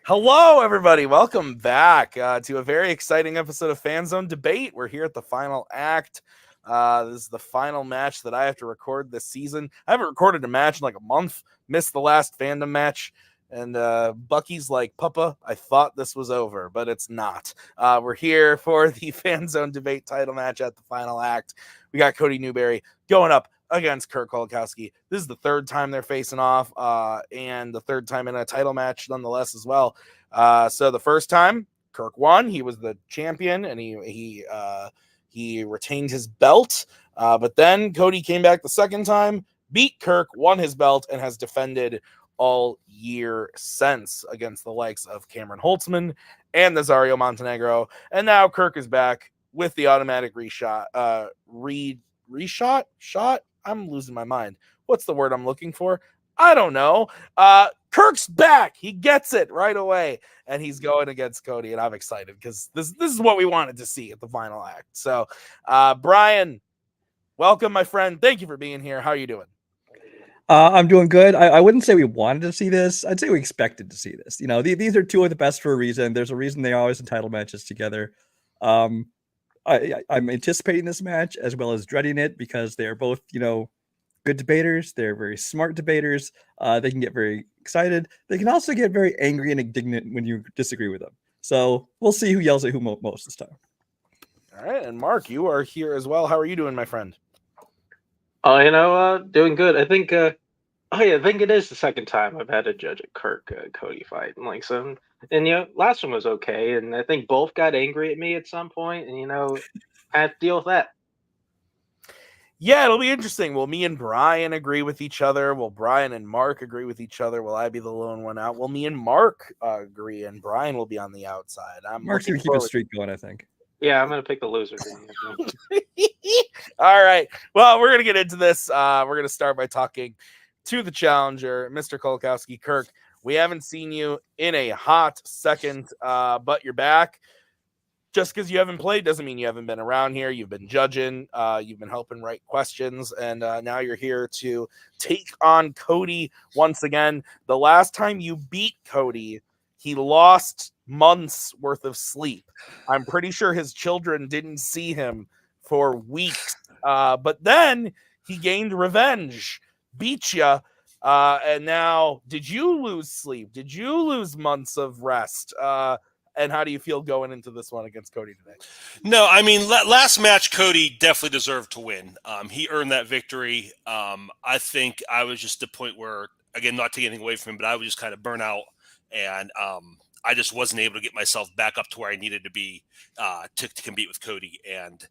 Hello, everybody. Welcome back to a very exciting episode of Fanzone Debate. We're here at the final act. This is the final match that I have to record this season. I haven't recorded a match in like a month. Missed the last Fandom match. And Bucky's like, Papa, I thought this was over, but it's not. We're here for the Fanzone Debate title match at the final act. We got Cody Newberry going up against Kirk Kowalkowski. This is the third time they're facing off, and the third time in a title match nonetheless as well. So the first time, Kirk won. He was the champion, and he retained his belt. But then Cody came back the second time, beat Kirk, won his belt, and has defended all year since against the likes of Cameron Holtzman and Nazario Montenegro. And now Kirk is back with the automatic reshot. Shot? I'm losing my mind. What's the word I'm looking for? I don't know. Kirk's back. He gets it right away, and he's going against Cody, and I'm excited because this is what we wanted to see at the final act. So, Brian, welcome, my friend. Thank you for being here. How are you doing? I'm doing good. I wouldn't say we wanted to see this. I'd say we expected to see this. You know, these are two of the best for a reason. There's a reason they always in title matches together. I'm anticipating this match as well as dreading it because they are both, good debaters. They're very smart debaters. They can get very excited. They can also get very angry and indignant when you disagree with them. So we'll see who yells at who most this time. All right, and Mark, you are here as well. How are you doing, my friend? Doing good. I think it is the second time I've had to judge a Kirk Cody fight, and last one was okay, and I think both got angry at me at some point, and I have to deal with that. Yeah, it'll be interesting. Will me and Brian agree with each other? Will Brian and Mark agree with each other? Will I be the lone one out? Will me and Mark agree, and Brian will be on the outside? Mark's gonna keep a streak going, I think. Yeah, I'm gonna pick the loser. All right. Well, we're gonna get into this. We're gonna start by talking to the challenger, Mr. Kowalkowski. Kirk, we haven't seen you in a hot second, but you're back. Just because you haven't played doesn't mean you haven't been around here. You've been judging. You've been helping write questions, and now you're here to take on Cody once again. The last time you beat Cody, he lost months worth of sleep. I'm pretty sure his children didn't see him for weeks. But then he gained revenge, beat you. And now, did you lose sleep? Did you lose months of rest? And how do you feel going into this one against Cody today? No, I mean, last match, Cody definitely deserved to win. He earned that victory. I think I was just at the point where, again, not taking anything away from him, but I was just kind of burnt out. And I just wasn't able to get myself back up to where I needed to be to compete with Cody. And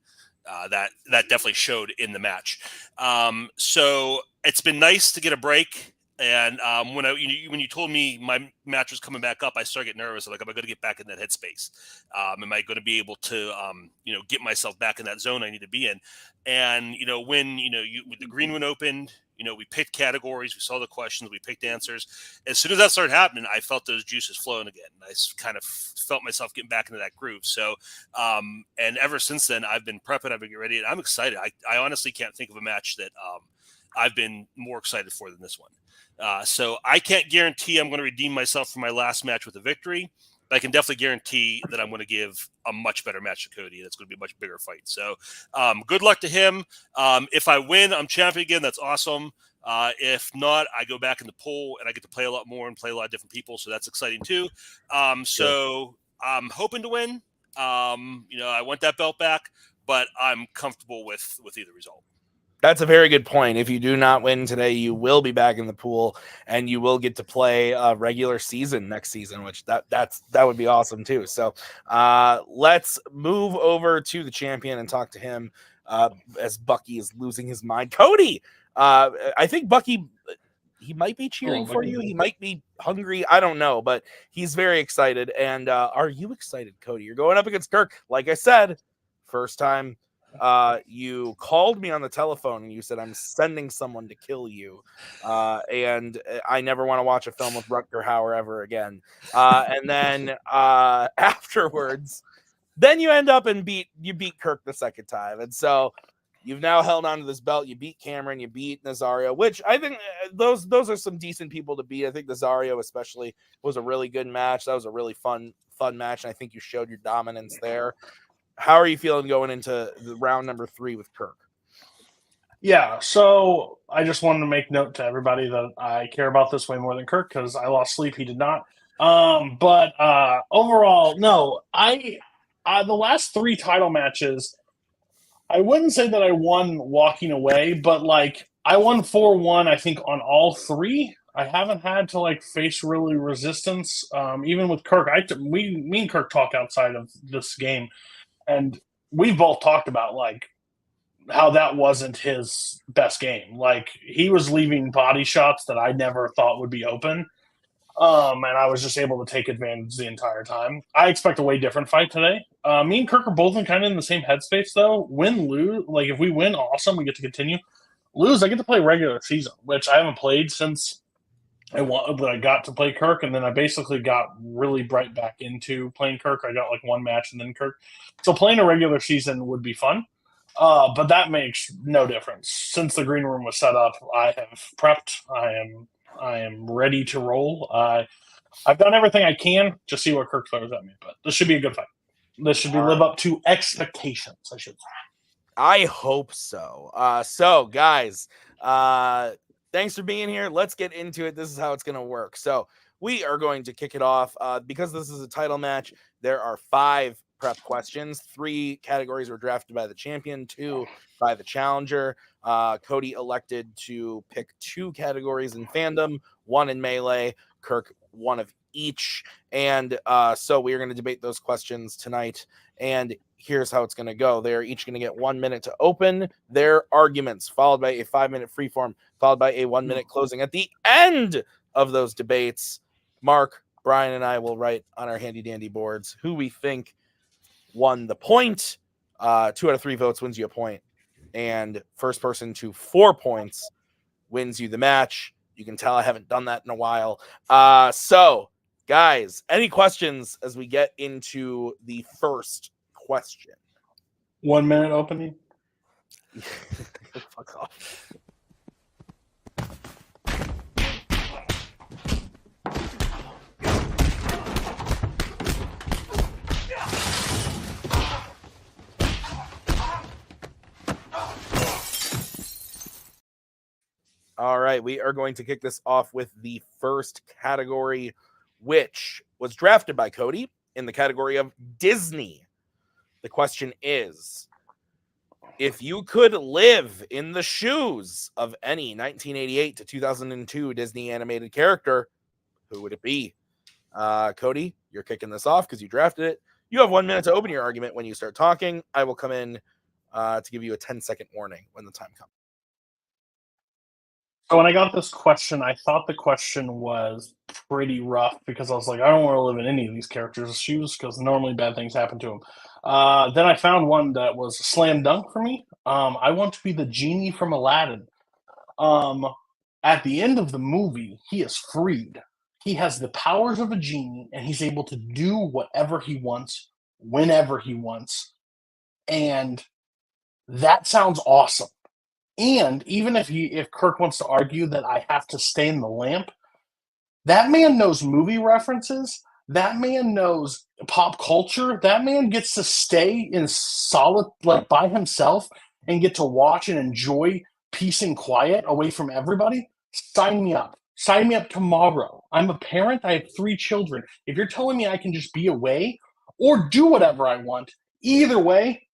that definitely showed in the match. So it's been nice to get a break. And when you told me my match was coming back up, I started getting nervous. I'm like, am I going to get back in that headspace? Am I going to be able to, get myself back in that zone I need to be in? And, when the green one opened, we picked categories, we saw the questions, we picked answers. As soon as that started happening, I felt those juices flowing again. I kind of felt myself getting back into that groove. So, and ever since then, I've been prepping, I've been getting ready, and I'm excited. I honestly can't think of a match that I've been more excited for than this one. So I can't guarantee I'm going to redeem myself from my last match with a victory, but I can definitely guarantee that I'm going to give a much better match to Cody. That's going to be a much bigger fight. So good luck to him. If I win, I'm champion again. That's awesome. If not, I go back in the pool and I get to play a lot more and play a lot of different people. So that's exciting too. So I'm hoping to win. I want that belt back, but I'm comfortable with either result. That's a very good point. If you do not win today, you will be back in the pool and you will get to play a regular season next season, which that would be awesome too. So let's move over to the champion and talk to him as Bucky is losing his mind. Cody, I think Bucky, he might be cheering for you. He might be hungry. I don't know, but he's very excited. And are you excited, Cody? You're going up against Kirk. Like I said, first time. You called me on the telephone and you said, I'm sending someone to kill you. And I never want to watch a film with Rutger Hauer ever again. And then afterwards, then you end up and beat Kirk the second time. And so You've now held on to this belt. You beat Cameron. You beat Nazario, which I think those are some decent people to beat. I think Nazario especially was a really good match. That was a really fun match, and I think you showed your dominance there. How are you feeling going into the round number 3 with Kirk? Yeah, so I just wanted to make note to everybody that I care about this way more than Kirk because I lost sleep. He did not. But overall, no. I the last 3 title matches, I wouldn't say that I won walking away, but like I won 4-1. I think on all 3. I haven't had to like face really resistance. Even with Kirk, me and Kirk talk outside of this game, and we both talked about like how that wasn't his best game. Like he was leaving body shots that I never thought would be open. And I was just able to take advantage the entire time. I expect a way different fight today. Me and Kirk are both kind of in the same headspace though. Win, lose, like if we win, awesome, we get to continue. Lose, I get to play regular season, which I haven't played since I got to play Kirk, and then I basically got really bright back into playing Kirk. I got like 1 match and then Kirk. So playing a regular season would be fun. But that makes no difference. Since the green room was set up, I have prepped. I am ready to roll. I've done everything I can to see what Kirk throws at me, but this should be a good fight. This should live up to expectations, I should say. I hope so. So guys, thanks for being here. Let's get into it. This is how it's going to work. So we are going to kick it off. Because this is a title match, there are 5 prep questions. 3 categories were drafted by the champion, 2 by the challenger. Cody elected to pick 2 categories in fandom, 1 in melee. Kirk, 1 of each. And so we are going to debate those questions tonight. And here's how it's going to go. They're each going to get 1 minute to open their arguments, followed by a 5-minute freeform, followed by a 1-minute closing. At the end of those debates, Mark, Brian, and I will write on our handy dandy boards who we think won the point. 2 out of 3 votes wins you a point, and first person to 4 points wins you the match. You can tell I haven't done that in a while. So guys, any questions as we get into the first question? 1 minute opening. Fuck off. All right, we are going to kick this off with the first category, which was drafted by Cody in the category of Disney. The question is, if you could live in the shoes of any 1988 to 2002 Disney animated character, who would it be? Cody, you're kicking this off because you drafted it. You have 1 minute to open your argument. When you start talking, I will come in to give you a 10-second warning when the time comes. So when I got this question, I thought the question was pretty rough because I was like, I don't want to live in any of these characters' shoes because normally bad things happen to them. Then I found one that was a slam dunk for me. I want to be the genie from Aladdin. At the end of the movie, he is freed. He has the powers of a genie, and he's able to do whatever he wants, whenever he wants. And that sounds awesome. And even if Kirk wants to argue that I have to stay in the lamp, that man knows movie references. That man knows pop culture. That man gets to stay in solid, like by himself, and get to watch and enjoy peace and quiet away from everybody. Sign me up. Sign me up tomorrow. I'm a parent. I have 3 children. If you're telling me I can just be away or do whatever I want, either way,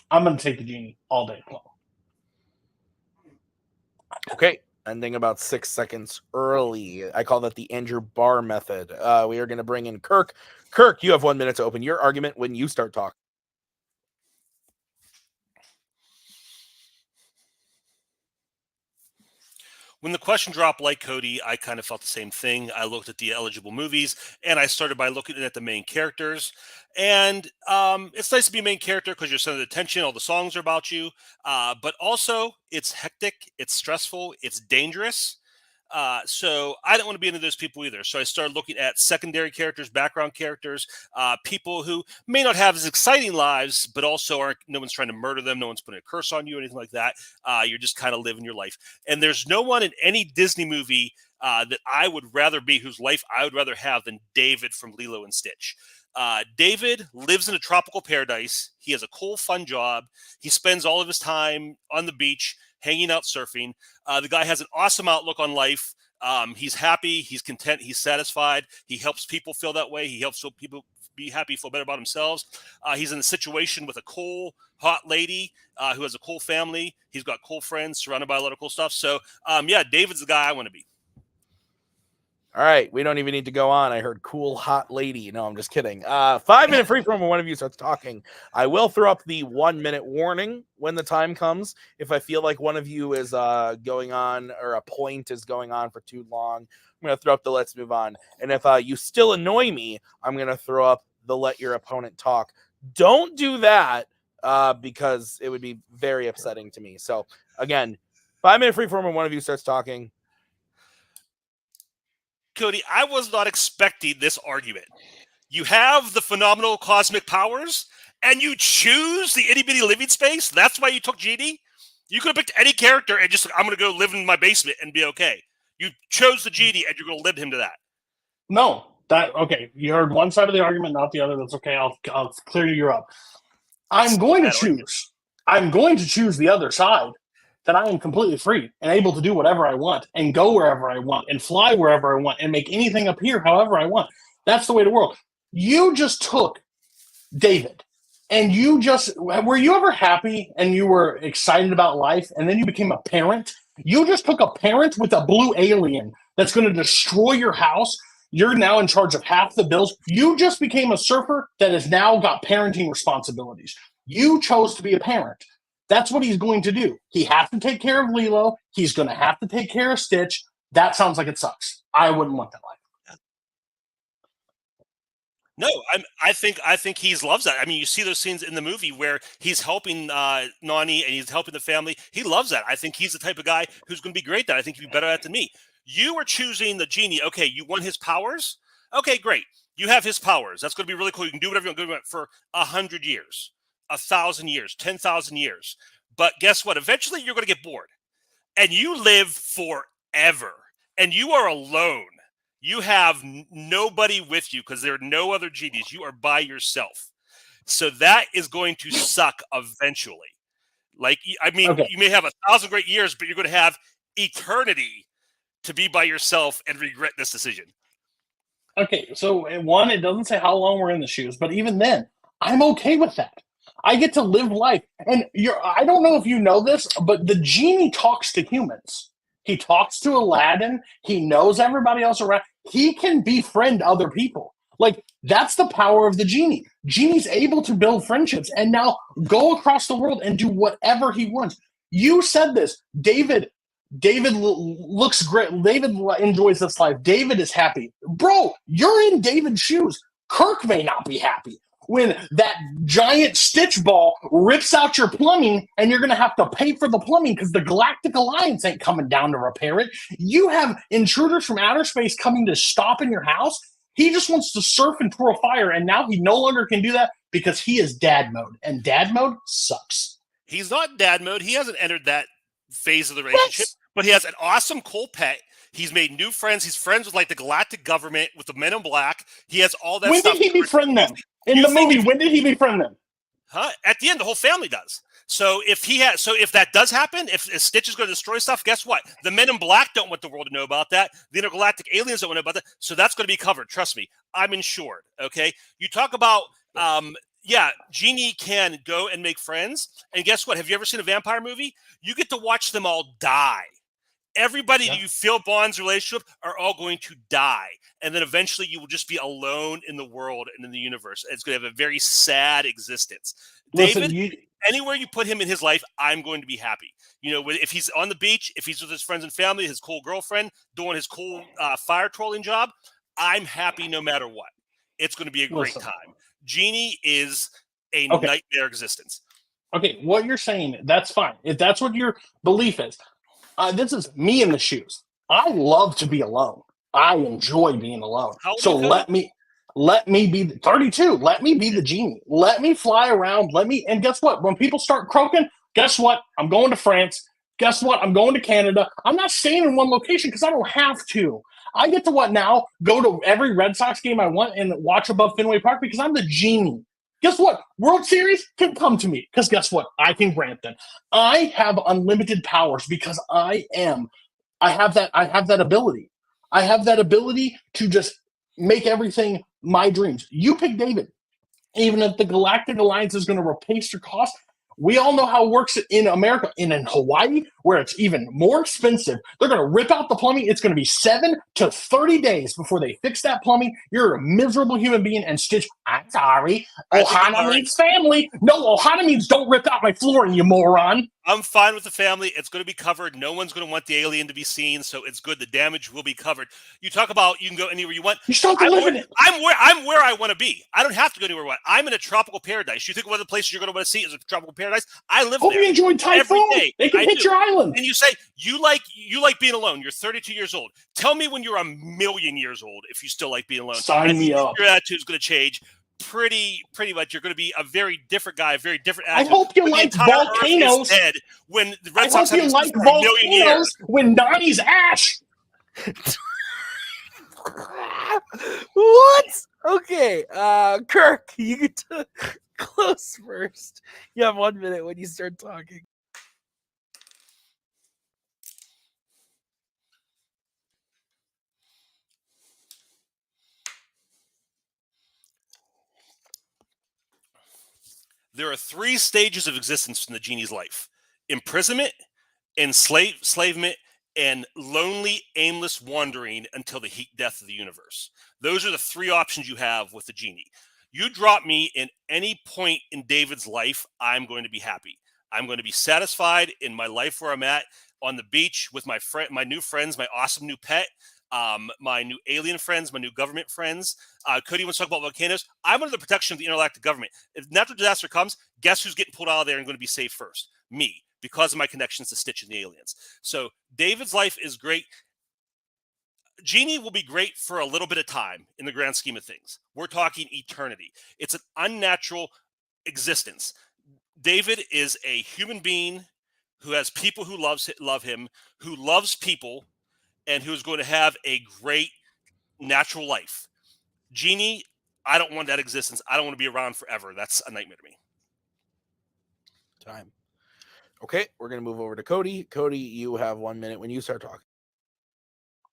I'm going to take the genie all day long. Okay, ending about 6 seconds early. I call that the Andrew Barr method. We are going to bring in Kirk. Kirk, you have 1 minute to open your argument when you start talking. When the question dropped, like Cody, I kind of felt the same thing. I looked at the eligible movies, and I started by looking at the main characters. And it's nice to be a main character because you're center of attention. All the songs are about you. But also, it's hectic, it's stressful, it's dangerous. So I didn't want to be into those people either. So I started looking at secondary characters, background characters, people who may not have as exciting lives, but also aren't. No one's trying to murder them. No one's putting a curse on you, anything like that. You're just kind of living your life. And there's no one in any Disney movie that I would rather be, whose life I would rather have, than David from Lilo and Stitch. David lives in a tropical paradise. He has a cool, fun job. He spends all of his time on the beach, hanging out, surfing. The guy has an awesome outlook on life. He's happy. He's content. He's satisfied. He helps people feel that way. He helps people be happy, feel better about themselves. He's in a situation with a cool, hot lady who has a cool family. He's got cool friends, surrounded by a lot of cool stuff. So, yeah, David's the guy I want to be. All right, we don't even need to go on. I heard cool, hot lady. No, I'm just kidding. 5-minute free from when one of you starts talking. I will throw up the 1-minute warning when the time comes. If I feel like one of you is going on, or a point is going on for too long, I'm going to throw up the let's move on. And if you still annoy me, I'm going to throw up the let your opponent talk. Don't do that because it would be very upsetting to me. So again, 5-minute free from when one of you starts talking. Cody, I was not expecting this argument. You have the phenomenal cosmic powers, and you choose the itty-bitty living space? That's why you took Genie? You could have picked any character and just, I'm going to go live in my basement and be okay. You chose the Genie, and you're going to limit him to that. No. Okay, you heard one side of the argument, not the other. That's okay. I'll clear you up. I'm going to choose the other side. That I am completely free and able to do whatever I want and go wherever I want and fly wherever I want and make anything appear however I want. That's the way to world. You just took David and were you ever happy and you were excited about life and then you became a parent? You just took a parent with a blue alien that's going to destroy your house. You're now in charge of half the bills. You just became a surfer that has now got parenting responsibilities. You chose to be a parent. That's what he's going to do. He has to take care of Lilo. He's going to have to take care of Stitch. That sounds like it sucks. I wouldn't want that life. No, I think he loves that. I mean, you see those scenes in the movie where he's helping Nani and he's helping the family. He loves that. I think he's the type of guy who's going to be great at that. I think he'd be better at it than me. You are choosing the Genie. Okay, you want his powers? Okay, great. You have his powers. That's going to be really cool. You can do whatever you want to do for 100 years. 1,000 years, 10,000 years. But guess what? Eventually you're going to get bored and you live forever and you are alone. You have nobody with you because there are no other genies. You are by yourself. So that is going to suck eventually. Like, I mean, You may have 1,000 great years, but you're going to have eternity to be by yourself and regret this decision. Okay. So one, it doesn't say how long we're in the shoes, but even then I'm okay with that. I get to live life. And I don't know if you know this, but the Genie talks to humans. He talks to Aladdin. He knows everybody else around. He can befriend other people. Like, that's the power of the Genie. Genie's able to build friendships and now go across the world and do whatever he wants. You said this. David looks great. David enjoys this life. David is happy. Bro, you're in David's shoes. Kirk may not be happy. When that giant Stitch ball rips out your plumbing and you're going to have to pay for the plumbing because the Galactic Alliance ain't coming down to repair it. You have intruders from outer space coming to stop in your house. He just wants to surf and twirl fire, and now he no longer can do that because he is dad mode, and dad mode sucks. He's not dad mode. He hasn't entered that phase of the relationship, but he has an awesome cool pet. He's made new friends. He's friends with like the galactic government, with the Men in Black. He has all that stuff. When did he befriend them? In the movie, when did he befriend them? At the end, the whole family does. So if that does happen, if Stitch is going to destroy stuff, guess what? The Men in Black don't want the world to know about that. The intergalactic aliens don't want to know about that. So that's going to be covered. Trust me, I'm insured. Okay. You talk about, Genie can go and make friends. And guess what? Have you ever seen a vampire movie? You get to watch them all die. Everybody that you feel bonds relationship are all going to die. And then eventually you will just be alone in the world and in the universe. It's going to have a very sad existence. Listen, David, anywhere you put him in his life, I'm going to be happy. You know, if he's on the beach, if he's with his friends and family, his cool girlfriend, doing his cool fire trolling job, I'm happy no matter what. It's going to be a great time. Genie is a nightmare existence. Okay, what you're saying, that's fine. If that's what your belief is. This is me in the shoes. I love to be alone. I enjoy being alone. How old So are you, let me be 32. Let me be the genie. Let me fly around. And guess what? When people start croaking, guess what? I'm going to France. Guess what? I'm going to Canada. I'm not staying in one location because I don't have to. I get to what now? Go to every Red Sox game I want and watch above Fenway Park because I'm the genie. Guess what? World Series can come to me because guess what? I can grant them. I have unlimited powers because I have that ability. I have that ability to just make everything my dreams. You pick David. Even if the Galactic Alliance is going to replace your cost, we all know how it works in America. And in Hawaii, where it's even more expensive, they're going to rip out the plumbing. It's going to be 7 to 30 days before they fix that plumbing. You're a miserable human being. And Stitch, I'm sorry. Ohana means family. No, Ohana means don't rip out my flooring, you moron. I'm fine with the family. It's going to be covered. No one's going to want the alien to be seen, so it's good. The damage will be covered. You talk about you can go anywhere you want. You still have to live in it. I'm where I want to be. I don't have to go anywhere I want. I'm in a tropical paradise. You think one of the places you're going to want to see is a tropical paradise? I live Hope there. you enjoyed Typhoon. Every day. They can hit your island. And you say you like being alone. You're 32 years old. Tell me when you're a million years old if you still like being alone. Sign me up. Your attitude is going to change. Pretty much, you're going to be a very different guy, a very different attitude. I hope you like volcanoes. Dead when the Red I Sox hope have you like for a million years. volcanoes when Donnie's ash. What? Okay, Kirk, you get to close first. You have 1 minute when you start talking. There are 3 stages of existence in the genie's life: imprisonment, enslavement, and lonely, aimless wandering until the heat death of the universe. Those are the 3 options you have with the genie. You drop me in any point in David's life, I'm going to be happy. I'm going to be satisfied in my life where I'm at, on the beach with my new friends, my awesome new pet, my new alien friends, my new government friends. Cody wants to talk about volcanoes. I'm under the protection of the intergalactic government. If natural disaster comes, guess who's getting pulled out of there and going to be saved first? Me, because of my connections to Stitch and the aliens. So David's life is great. Genie will be great for a little bit of time in the grand scheme of things. We're talking eternity. It's an unnatural existence. David is a human being who has people who love him, who loves people, and who's going to have a great natural life. Genie, I don't want that existence. I don't want to be around forever. That's a nightmare to me. Time. Okay, we're going to move over to Cody. Cody, you have 1 minute when you start talking.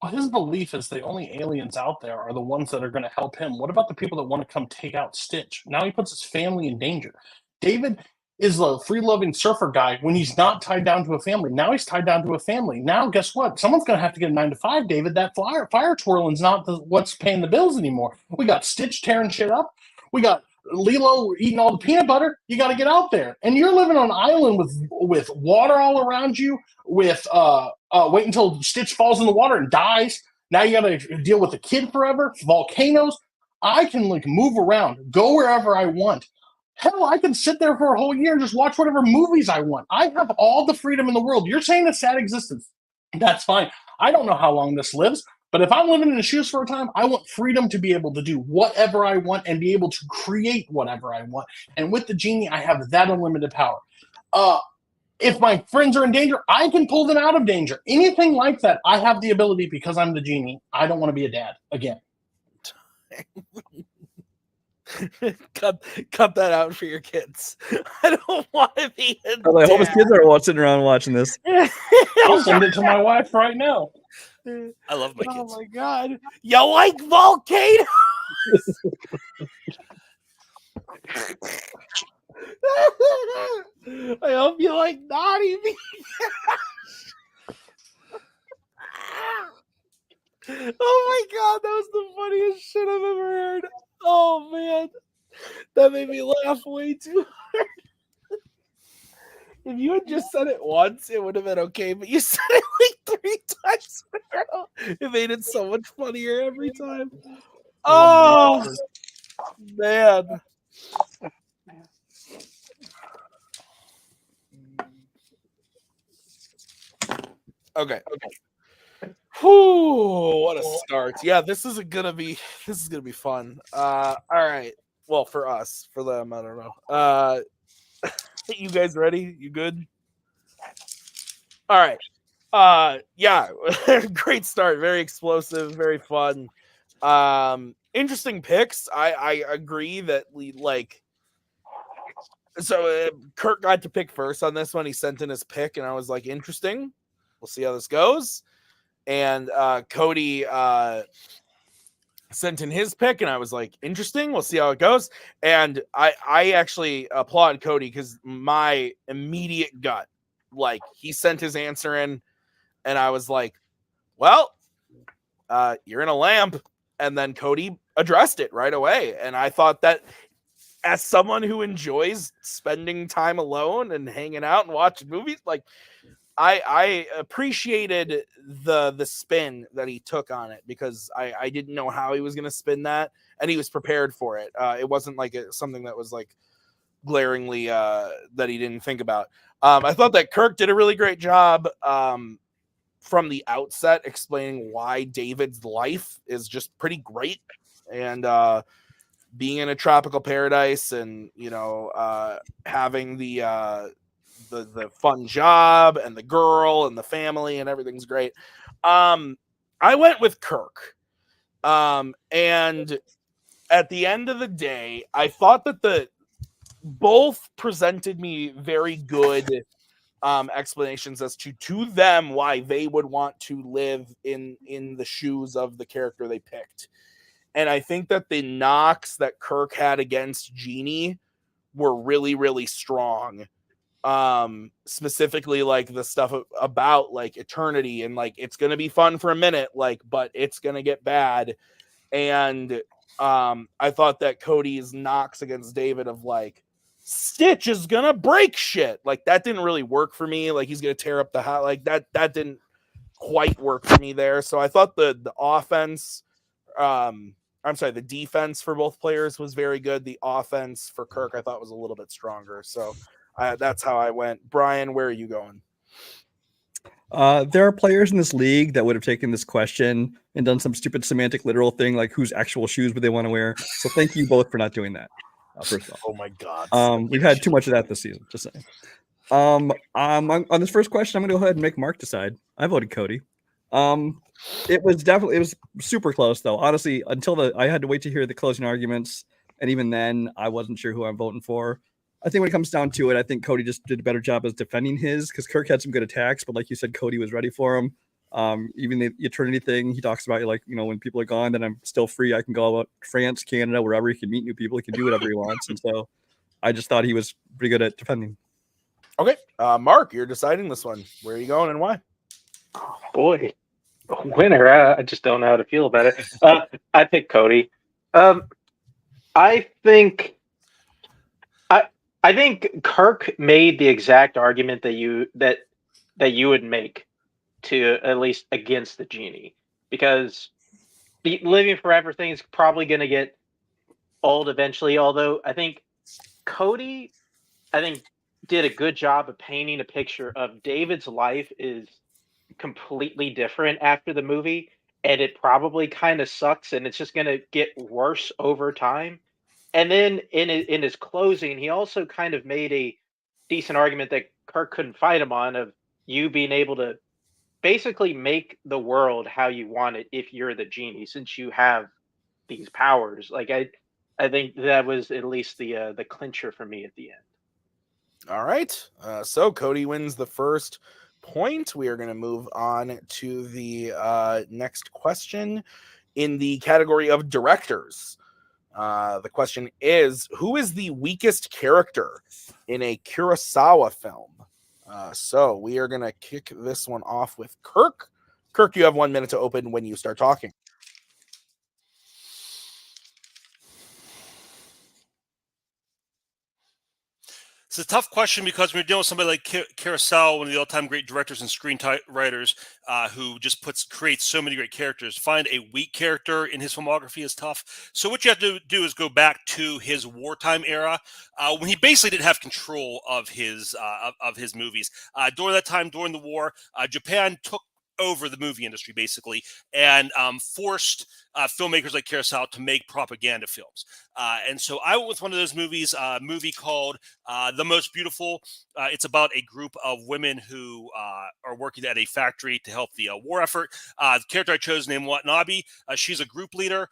Well, his belief is the only aliens out there are the ones that are going to help him. What about the people that want to come take out Stitch? Now he puts his family in danger. David is the free-loving surfer guy when he's not tied down to a family. Now he's tied down to a family. Now, guess what? Someone's going to have to get a 9 to 5, David. That fire twirling's not what's paying the bills anymore. We got Stitch tearing shit up. We got Lilo eating all the peanut butter. You got to get out there. And you're living on an island with water all around you, with wait until Stitch falls in the water and dies. Now you got to deal with the kid forever, volcanoes. I can move around, go wherever I want. Hell, I can sit there for a whole year and just watch whatever movies I want. I have all the freedom in the world. You're saying a sad existence. That's fine. I don't know how long this lives, but if I'm living in the shoes for a time, I want freedom to be able to do whatever I want and be able to create whatever I want. And with the genie, I have that unlimited power. If my friends are in danger, I can pull them out of danger. Anything like that, I have the ability because I'm the genie. I don't want to be a dad again. cut that out for your kids. I don't want to be a dad. I hope his kids are sitting around watching this. I'll send it to my wife right now. I love my kids. Oh my god. You like volcanoes? I hope you like naughty me. Oh my god, that was the funniest shit I've ever heard. Oh man, that made me laugh way too hard. If you had just said it once, it would have been okay, but you said it like 3 times in a row. It made it so much funnier every time. Oh man. Okay. Whew, what a start. Yeah, this is gonna be fun. All right. Well, for us, for them, I don't know. You guys ready? You good? All right. Yeah, great start. Very explosive, very fun. Interesting picks. I agree that we like. So Kirk got to pick first on this one. He sent in his pick, and I was like, interesting. We'll see how this goes. And Cody sent in his pick, and I was like, interesting. We'll see how it goes. And I actually applaud Cody because my immediate gut, like, he sent his answer in, and I was like, well, you're in a lamp. And then Cody addressed it right away. And I thought that as someone who enjoys spending time alone and hanging out and watching movies, like, I appreciated the spin that he took on it because I didn't know how he was going to spin that, and he was prepared for it. It wasn't like something that was like glaringly that he didn't think about. I thought that Kirk did a really great job from the outset explaining why David's life is just pretty great, and being in a tropical paradise, and having the fun job and the girl and the family and everything's great. I went with Kirk. And at the end of the day, I thought that both presented me very good explanations as to them why they would want to live in the shoes of the character they picked. And I think that the knocks that Kirk had against Jeannie were really, really strong. Specifically like the stuff about like eternity and like it's gonna be fun for a minute, like, but it's gonna get bad. And I thought that Cody's knocks against David of like Stitch is gonna break shit, like that didn't really work for me. Like he's gonna tear up the house, like that didn't quite work for me there. So I thought the offense, the defense for both players was very good. The offense for Kirk I thought was a little bit stronger. So that's how I went. Brian, where are you going? There are players in this league that would have taken this question and done some stupid semantic literal thing like whose actual shoes would they want to wear. So thank you both for not doing that. First off. Oh my God. We've had too much of that this season. Just saying. On this first question, I'm going to go ahead and make Mark decide. I voted Cody. It was super close though. Honestly, until I had to wait to hear the closing arguments, and even then, I wasn't sure who I'm voting for. I think when it comes down to it, I think Cody just did a better job as defending his because Kirk had some good attacks, but like you said, Cody was ready for him. Even the eternity thing, he talks about like, when people are gone, then I'm still free. I can go out France, Canada, wherever he can meet new people. He can do whatever he wants. And so I just thought he was pretty good at defending. Okay. Mark, you're deciding this one. Where are you going and why? Oh, boy. Winner. I just don't know how to feel about it. I picked Cody. I think Kirk made the exact argument that you would make to at least against the genie, because the living forever thing is probably going to get old eventually. Although I think Cody, did a good job of painting a picture of David's life is completely different after the movie, and it probably kind of sucks, and it's just going to get worse over time. And then in his closing, he also kind of made a decent argument that Kirk couldn't fight him on, of you being able to basically make the world how you want it if you're the genie, since you have these powers. Like I think that was at least the clincher for me at the end. All right. So Cody wins the first point. We are going to move on to the next question in the category of directors. The question is, who is the weakest character in a Kurosawa film? So we are going to kick this one off with Kirk. Kirk, you have 1 minute to open when you start talking. It's a tough question because when you're dealing with somebody like Kurosawa, one of the all-time great directors and screenwriters, who just creates so many great characters, find a weak character in his filmography is tough. So what you have to do is go back to his wartime era, when he basically didn't have control of his movies. During that time, during the war, Japan took over the movie industry, basically, and forced filmmakers like Kurosawa to make propaganda films. And so I went with one of those movies, a movie called The Most Beautiful. It's about a group of women who are working at a factory to help the war effort. The character I chose named Watanabe. She's a group leader.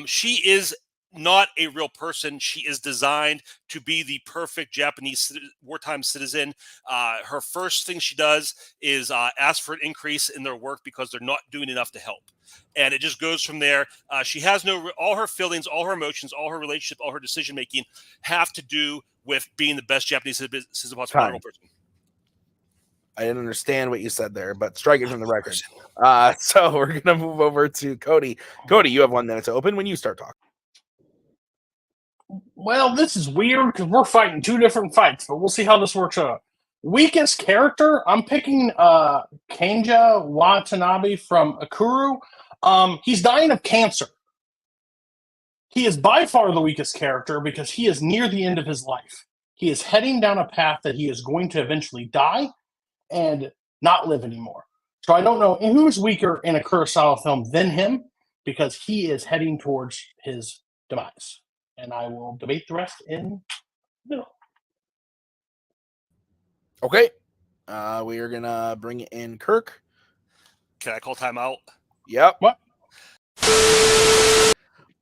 She is not a real person. She is designed to be the perfect Japanese wartime citizen. Her first thing she does is ask for an increase in their work because they're not doing enough to help. And it just goes from there. She has all her feelings, all her emotions, all her relationship, all her decision-making have to do with being the best Japanese citizen possible. Not a real person. I didn't understand what you said there, but strike it from the record. So we're going to move over to Cody. Cody, you have 1 minute to open when you start talking. Well, this is weird because we're fighting two different fights, but we'll see how this works out. Weakest character, I'm picking Kenja Watanabe from Akuru. He's dying of cancer. He is by far the weakest character because he is near the end of his life. He is heading down a path that he is going to eventually die and not live anymore. So I don't know who's weaker in a Kurosawa film than him because he is heading towards his demise. And I will debate the rest in the middle. Okay. We are going to bring in Kirk. Can I call timeout? Yep. What?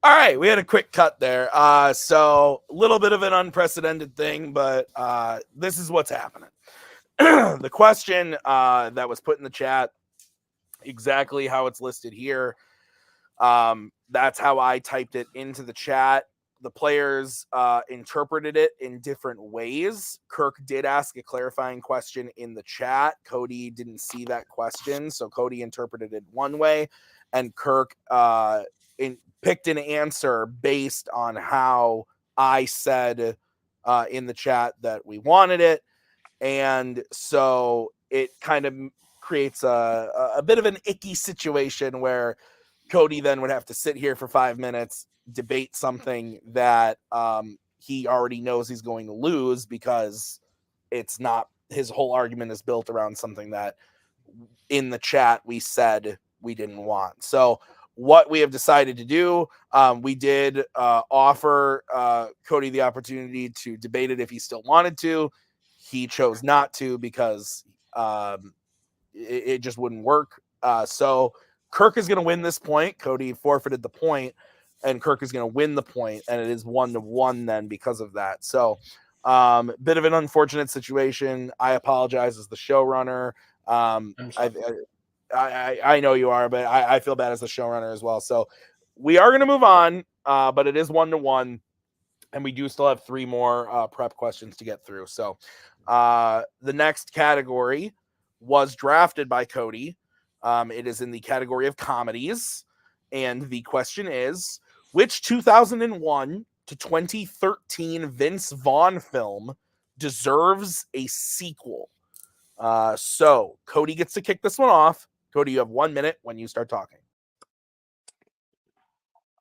All right. We had a quick cut there. So a little bit of an unprecedented thing, but this is what's happening. The question that was put in the chat, exactly how it's listed here. That's how I typed it into the chat. The players interpreted it in different ways. Kirk did ask a clarifying question in the chat. Cody didn't see that question, so Cody interpreted it one way, and Kirk picked an answer based on how I said in the chat that we wanted it. And so it kind of creates a bit of an icky situation where Cody then would have to sit here for 5 minutes, debate something that he already knows he's going to lose because it's not, his whole argument is built around something that in the chat we said we didn't want. So what we have decided to do, we did offer Cody the opportunity to debate it if he still wanted to. He chose not to because it just wouldn't work. So Kirk is going to win this point. Cody forfeited the point, and Kirk is going to win the point, and it is 1-1 then because of that. So bit of an unfortunate situation. I apologize as the showrunner. I know you are, but I feel bad as the showrunner as well. So we are going to move on, but it is 1-1, and we do still have 3 more prep questions to get through. So the next category was drafted by Cody. It is in the category of comedies. And the question is, which 2001 to 2013 Vince Vaughn film deserves a sequel? So Cody gets to kick this one off. Cody, you have 1 minute when you start talking.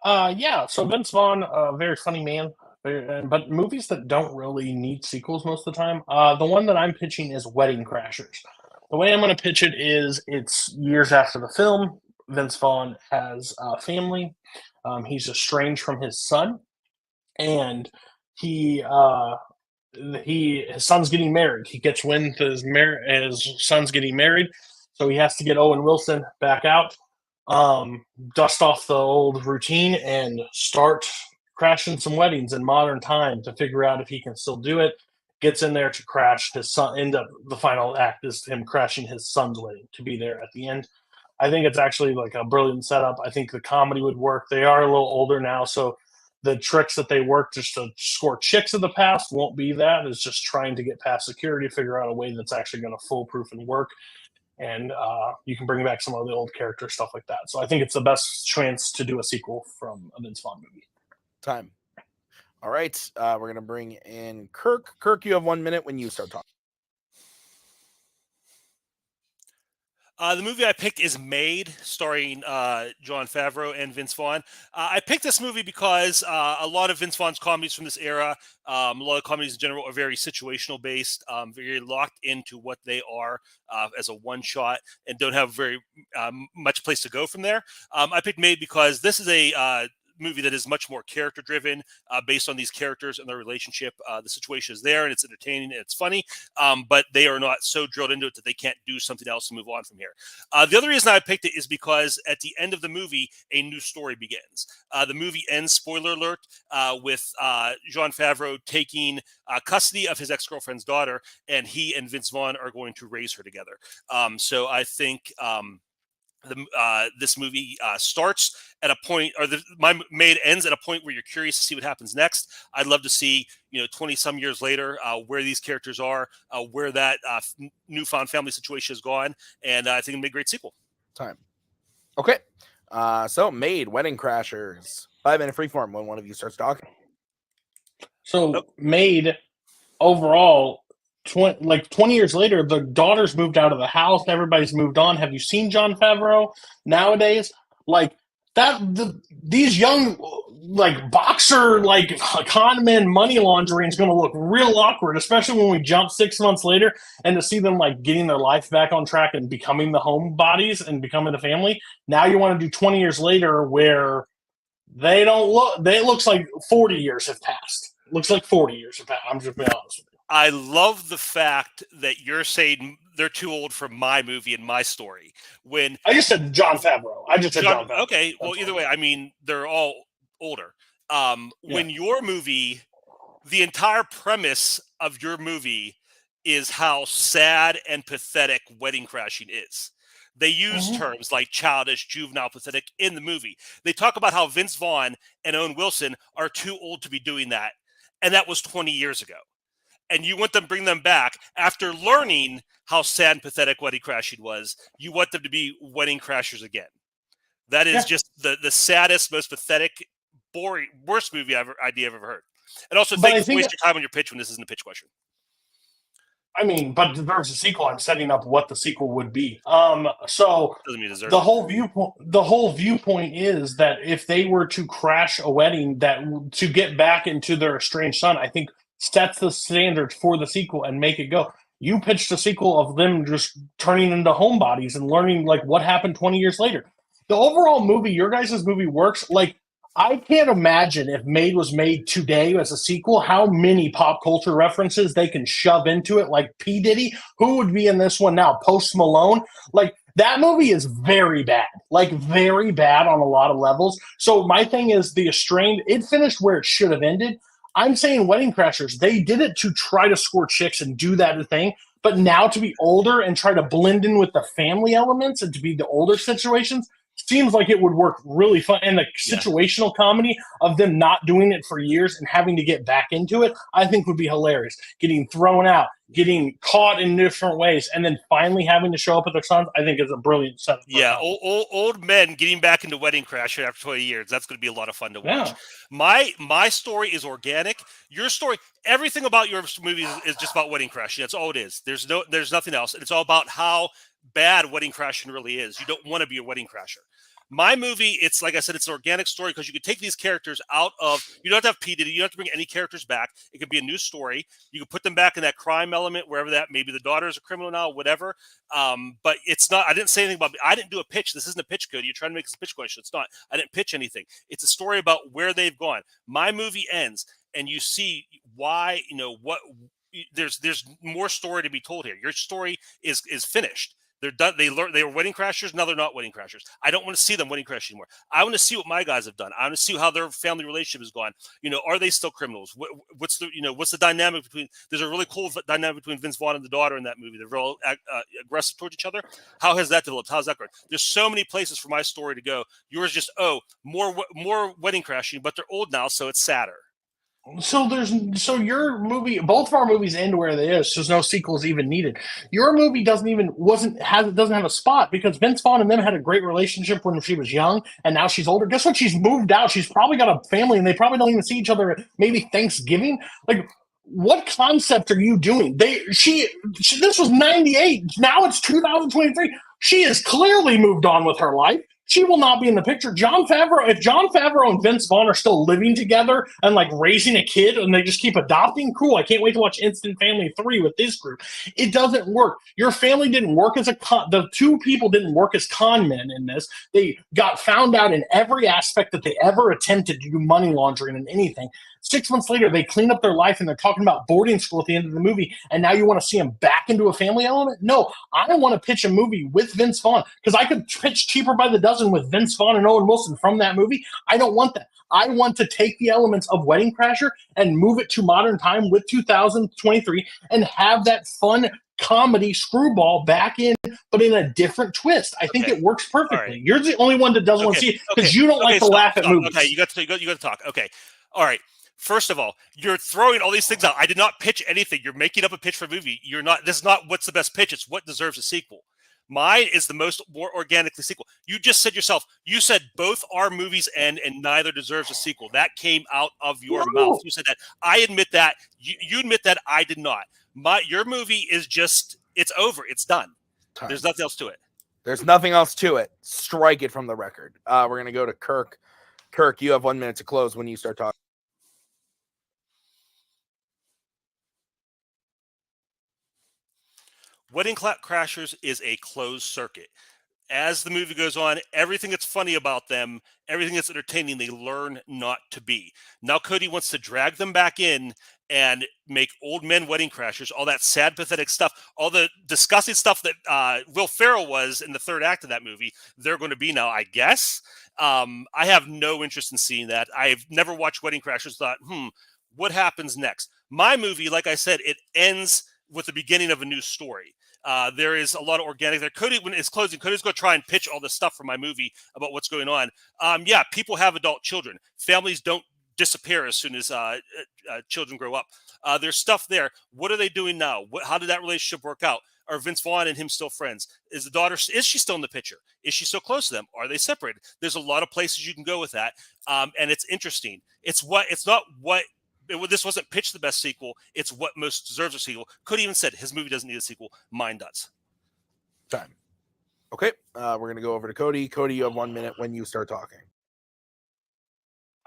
Yeah, so Vince Vaughn, a very funny man, but movies that don't really need sequels most of the time. The one that I'm pitching is Wedding Crashers. The way I'm going to pitch it is it's years after the film. Vince Vaughn has a family. He's estranged from his son, and his son's getting married. He gets wind that his son's getting married, so he has to get Owen Wilson back out, dust off the old routine, and start crashing some weddings in modern time to figure out if he can still do it. Gets in there to crash his son. End up the final act is him crashing his son's wedding to be there at the end. I think it's actually like a brilliant setup. I think the comedy would work. They are a little older now, so the tricks that they work just to score chicks in the past won't be that. It's just trying to get past security, figure out a way that's actually going to foolproof and work. And you can bring back some of the old character stuff like that. So I think it's the best chance to do a sequel from a Vince Vaughn movie. Time. All right. We're going to bring in Kirk. Kirk, you have 1 minute when you start talking. The movie I picked is Made, starring Jon Favreau and Vince Vaughn. I picked this movie because a lot of Vince Vaughn's comedies from this era, a lot of comedies in general, are very situational based, very locked into what they are as a one shot, and don't have very much place to go from there. I picked Made because this is a movie that is much more character driven, based on these characters and their relationship. The situation is there and it's entertaining and it's funny, but they are not so drilled into it that they can't do something else to move on from here. The other reason I picked it is because at the end of the movie, a new story begins. The movie ends, spoiler alert, with Jon Favreau taking custody of his ex-girlfriend's daughter, and he and Vince Vaughn are going to raise her together. So I think this movie starts at a point, or my Made ends at a point where you're curious to see what happens next. I'd love to see, 20 some years later, where these characters are, where that newfound family situation has gone, and I think it'll make a great sequel. Time. Okay. So Made, Wedding Crashers, 5-minute freeform when one of you starts talking. So Made, overall, 20 years later, the daughter's moved out of the house. Everybody's moved on. Have you seen Jon Favreau nowadays? Like that, these young, boxer, con men money laundering is going to look real awkward, especially when we jump 6 months later and to see them getting their life back on track and becoming the homebodies and becoming a family. Now you want to do 20 years later where they don't look. It looks like 40 years have passed. Looks like 40 years have passed. I'm just being honest with you. I love the fact that you're saying they're too old for my movie and my story. When I just said Jon Favreau. Jon Favreau. Okay, well, either way, I mean, they're all older. When your movie, the entire premise of your movie is how sad and pathetic Wedding Crashing is. They use terms like childish, juvenile, pathetic in the movie. They talk about how Vince Vaughn and Owen Wilson are too old to be doing that. And that was 20 years ago. And you want them to bring them back after learning how sad and pathetic Wedding Crashing was. You want them to be Wedding Crashers again. That is just the saddest, most pathetic, boring, worst movie idea I've ever heard. And also, thank you for wasting your time on your pitch when this isn't a pitch question. I mean, but there's a sequel. I'm setting up what the sequel would be. So the whole viewpoint is that if they were to crash a wedding, that to get back into their estranged son, I think sets the standards for the sequel and make it go. You pitched a sequel of them just turning into homebodies and learning what happened 20 years later. The overall movie, your guys' movie works. I can't imagine if Made was made today as a sequel, how many pop culture references they can shove into it, like P. Diddy. Who would be in this one now? Post Malone? That movie is very bad, very bad on a lot of levels. So my thing is The Estranged, it finished where it should have ended. I'm saying Wedding Crashers, they did it to try to score chicks and do that thing. But now to be older and try to blend in with the family elements and to be the older situations, seems like it would work really fun. And the situational comedy of them not doing it for years and having to get back into it, I think would be hilarious. Getting thrown out, getting caught in different ways, and then finally having to show up with their sons, I think is a brilliant setup. Yeah, old men getting back into Wedding Crasher after 20 years. That's going to be a lot of fun to watch. Yeah. My story is organic. Your story, everything about your movie is just about Wedding Crashing. That's all it is. There's nothing else. It's all about how bad Wedding Crashing really is. You don't want to be a Wedding Crasher. My movie, it's like I said, it's an organic story because you could take these characters out of, you don't have to have P. Diddy, you don't have to bring any characters back. It could be a new story. You could put them back in that crime element, wherever that, maybe the daughter is a criminal now, whatever. But it's not, I didn't say anything about, I didn't do a pitch. This isn't a pitch, Cody. You're trying to make this a pitch question. It's not. I didn't pitch anything. It's a story about where they've gone. My movie ends and you see why, there's more story to be told here. Your story is finished. They're done. They were Wedding Crashers. Now they're not Wedding Crashers. I don't want to see them Wedding Crashers anymore. I want to see what my guys have done. I want to see how their family relationship has gone. Are they still criminals? What's the dynamic between? There's a really cool dynamic between Vince Vaughn and the daughter in that movie. They're real aggressive towards each other. How has that developed? How's that going? There's so many places for my story to go. Yours just more Wedding Crashing, but they're old now, so it's sadder. So your movie, both of our movies end where they is. So there's no sequels even needed. Your movie doesn't have a spot because Vince Vaughn and them had a great relationship when she was young, and now she's older. Guess what? She's moved out. She's probably got a family, and they probably don't even see each other. Maybe Thanksgiving. what concept are you doing? She this was 98. Now it's 2023. She has clearly moved on with her life. She will not be in the picture. If Jon Favreau and Vince Vaughn are still living together and like raising a kid and they just keep adopting, cool. I can't wait to watch Instant Family 3 with this group. It doesn't work. Your family didn't work as the two people didn't work as con men in this. They got found out in every aspect that they ever attempted to do money laundering and anything. 6 months later, they clean up their life and they're talking about boarding school at the end of the movie. And now you want to see them back into a family element? No, I don't want to pitch a movie with Vince Vaughn because I could pitch Cheaper by the Dozen with Vince Vaughn and Owen Wilson from that movie. I don't want that. I want to take the elements of Wedding Crasher and move it to modern time with 2023 and have that fun comedy screwball back in, but in a different twist. I think it works perfectly. Right. You're the only one that doesn't want to see it because you don't like to laugh at movies. Okay, you got to talk. Okay, all right. First of all, you're throwing all these things out. I did not pitch anything. You're making up a pitch for a movie. This is not what's the best pitch. It's what deserves a sequel. Mine is the more organically sequel. You just said yourself, you said both are movies and neither deserves a sequel. That came out of your mouth. You said that. I admit that. You admit that. I did not. Your movie is just, it's over. It's done. There's nothing else to it. There's nothing else to it. Strike it from the record. We're going to go to Kirk. Kirk, you have 1 minute to close when you start talking. Wedding Crashers is a closed circuit. As the movie goes on, everything that's funny about them, everything that's entertaining, they learn not to be. Now Cody wants to drag them back in and make old men wedding crashers, all that sad, pathetic stuff, all the disgusting stuff that Will Ferrell was in the third act of that movie, they're going to be now, I guess. I have no interest in seeing that. I've never watched Wedding Crashers, thought, what happens next? My movie, like I said, it ends with the beginning of a new story. There is a lot of organic there. Cody, when it's closing, Cody's going to try and pitch all this stuff for my movie about what's going on. Yeah, people have adult children. Families don't disappear as soon as children grow up. There's stuff there. What are they doing now? How did that relationship work out? Are Vince Vaughn and him still friends? Is the daughter, is she still in the picture? Is she still close to them? Are they separated? There's a lot of places you can go with that. And it's interesting. This wasn't pitched the best sequel. It's what most deserves a sequel. Cody even said his movie doesn't need a sequel. Mine does. Time. Okay. We're going to go over to Cody. Cody, you have 1 minute when you start talking.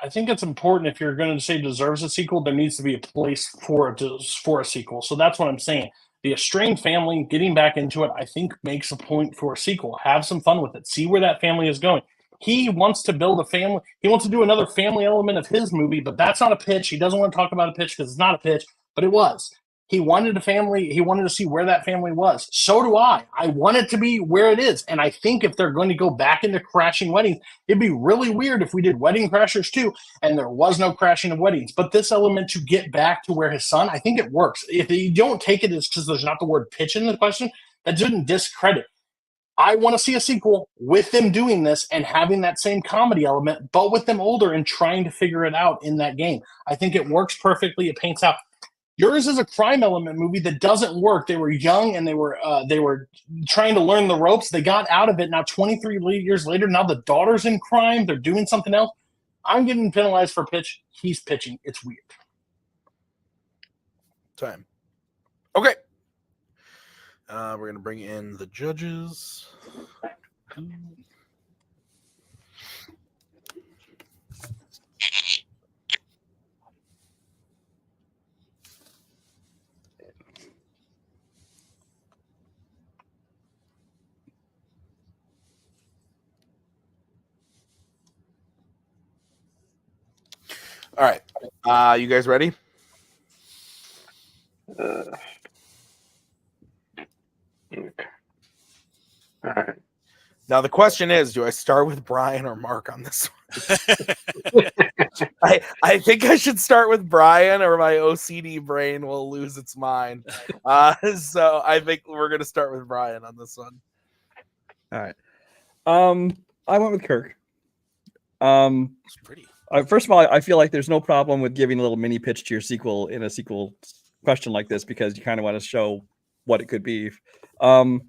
I think it's important if you're going to say deserves a sequel, there needs to be a place for a sequel. So that's what I'm saying. The estranged family, getting back into it, I think makes a point for a sequel. Have some fun with it. See where that family is going. He wants to build a family. He wants to do another family element of his movie, but that's not a pitch. He doesn't want to talk about a pitch because it's not a pitch, but it was. He wanted a family. He wanted to see where that family was. So do I. I want it to be where it is. And I think if they're going to go back into crashing weddings, it'd be really weird if we did Wedding Crashers 2 and there was no crashing of weddings. But this element to get back to where his son, I think it works. If you don't take it as because there's not the word pitch in the question, that didn't discredit. I want to see a sequel with them doing this and having that same comedy element, but with them older and trying to figure it out in that game. I think it works perfectly. It paints out. Yours is a crime element movie that doesn't work. They were young and they were trying to learn the ropes. They got out of it. Now 23 years later, now the daughter's in crime. They're doing something else. I'm getting penalized for pitch. He's pitching. It's weird. Time. Okay. We're going to bring in the judges. All right. You guys ready? Okay. All right. Now the question is, do I start with Brian or Mark on this one? I think I should start with Brian or my OCD brain will lose its mind. So I think we're going to start with Brian on this one. All right. I went with Kirk. It's pretty. First of all, I feel like there's no problem with giving a little mini pitch to your sequel in a sequel question like this because you kind of want to show what it could be. So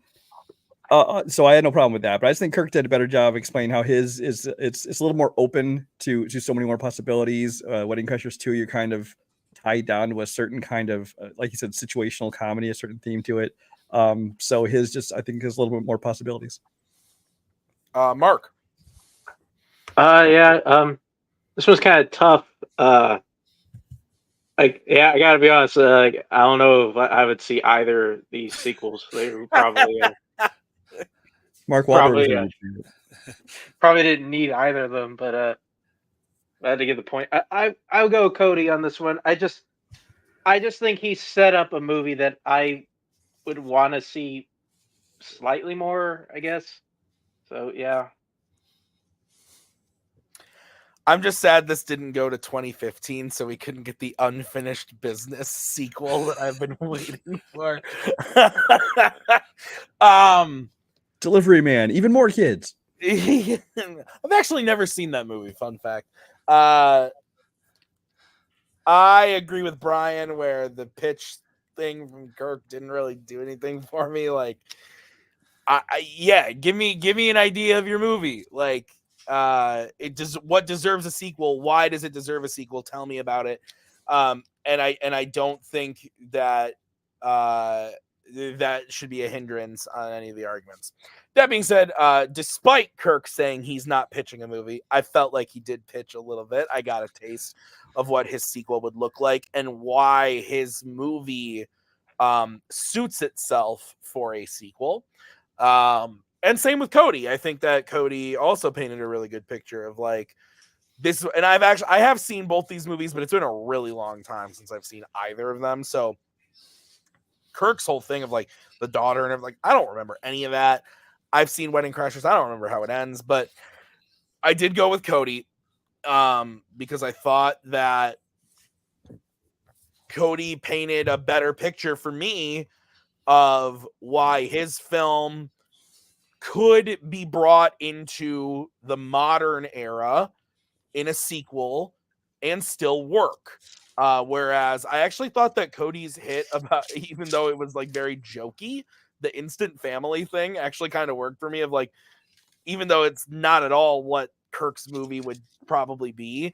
I had no problem with that, but I just think Kirk did a better job explaining how his is it's a little more open to so many more possibilities. Wedding Crashers 2, you're kind of tied down to a certain kind of, like you said, situational comedy, a certain theme to it. So I think there's a little bit more possibilities. Mark. This was kind of tough. I gotta be honest. I don't know if I would see either these sequels. They were probably Mark Wahlberg probably didn't need either of them, but I had to give the point. I'll go Cody on this one. I just think he set up a movie that I would want to see slightly more, I guess. So yeah. I'm just sad this didn't go to 2015, so we couldn't get the Unfinished Business sequel that I've been waiting for. Delivery Man, even more kids. I've actually never seen that movie. Fun fact. I agree with Brian where the pitch thing from Kirk didn't really do anything for me. Like, give me an idea of your movie. Like, what deserves a sequel? Why does it deserve a sequel? Tell me about it. And I don't think that that should be a hindrance on any of the arguments. That being said, despite Kirk saying he's not pitching a movie, I felt like he did pitch a little bit. I got a taste of what his sequel would look like and why his movie suits itself for a sequel. And same with Cody. I think that Cody also painted a really good picture of like this. And I have seen both these movies, but it's been a really long time since I've seen either of them. So Kirk's whole thing of like the daughter and everything, like, I don't remember any of that. I've seen Wedding Crashers. I don't remember how it ends, but I did go with Cody because I thought that Cody painted a better picture for me of why his film could be brought into the modern era in a sequel and still work. Whereas I actually thought that Cody's hit about, even though it was like very jokey, the instant family thing actually kind of worked for me of like, even though it's not at all what Kirk's movie would probably be,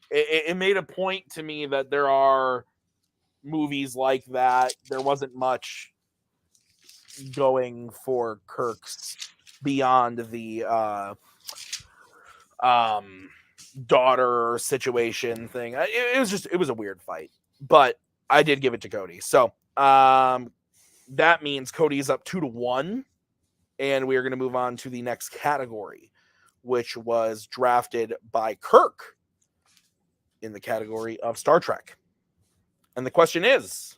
it made a point to me that there are movies like that. There wasn't much going for Kirk's beyond the daughter situation thing. It was a weird fight, but I did give it to Cody. So that means Cody's up 2-1, and we are going to move on to the next category, which was drafted by Kirk in the category of Star Trek. And the question is,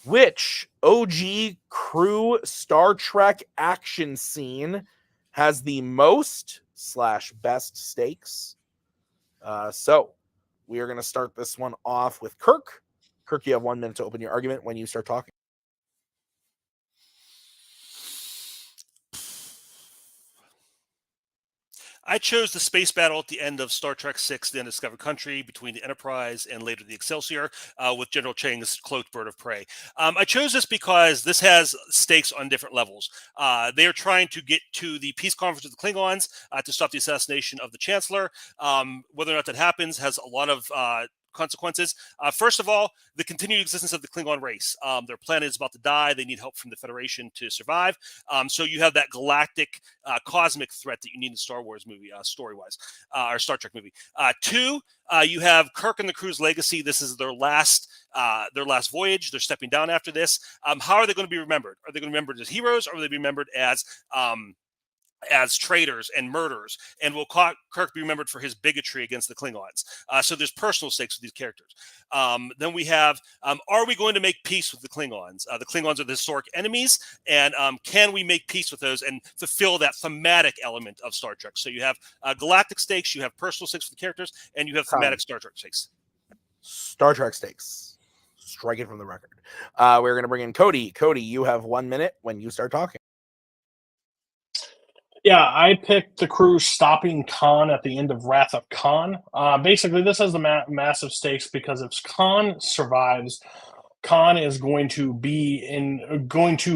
which OG crew Star Trek action scene has the most / best stakes? So we are going to start this one off with Kirk. Kirk, you have 1 minute to open your argument when you start talking. I chose the space battle at the end of Star Trek VI, The Undiscovered Country, between the Enterprise and later the Excelsior, with General Chang's cloaked bird of prey. I chose this because this has stakes on different levels. They are trying to get to the peace conference with the Klingons to stop the assassination of the Chancellor. Whether or not that happens has a lot of consequences. First of all, the continued existence of the Klingon race. Their planet is about to die. They need help from the Federation to survive. So you have that galactic, cosmic threat that you need in the Star Wars movie, story-wise, or Star Trek movie. 2, you have Kirk and the crew's legacy. This is their last voyage. They're stepping down after this. How are they going to be remembered? Are they going to be remembered as heroes, or will they be remembered as traitors and murderers? And will Kirk be remembered for his bigotry against the Klingons? So there's personal stakes with these characters. Then we have, are we going to make peace with the Klingons? The Klingons are the historic enemies, and can we make peace with those and fulfill that thematic element of Star Trek? So you have galactic stakes, you have personal stakes for the characters, and you have thematic Star Trek stakes. Star Trek stakes. Strike it from the record. We're going to bring in Cody. Cody, you have 1 minute when you start talking. Yeah, I picked the crew stopping Khan at the end of Wrath of Khan. Basically, this has the massive stakes because if Khan survives, Khan is going to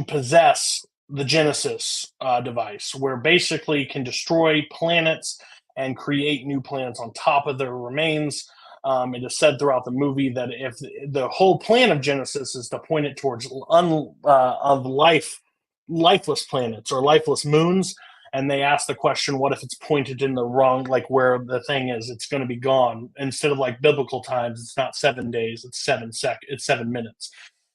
possess the Genesis device, where basically can destroy planets and create new planets on top of their remains. It is said throughout the movie that if the whole plan of Genesis is to point it towards lifeless planets or lifeless moons, and they ask the question, what if it's pointed in the wrong, like where the thing is, it's going to be gone. Instead of like biblical times, it's not 7 days, it's 7 minutes.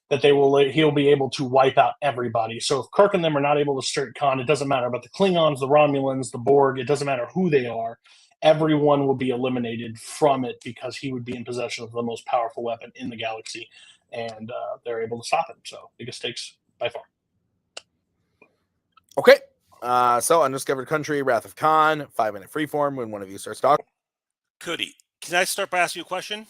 That he'll be able to wipe out everybody. So if Kirk and them are not able to start Khan, it doesn't matter about the Klingons, the Romulans, the Borg, it doesn't matter who they are. Everyone will be eliminated from it because he would be in possession of the most powerful weapon in the galaxy, and they're able to stop him. So biggest stakes by far. Okay. So Undiscovered Country, Wrath of Khan, 5-minute freeform when one of you starts talking. Cody, can I start by asking you a question?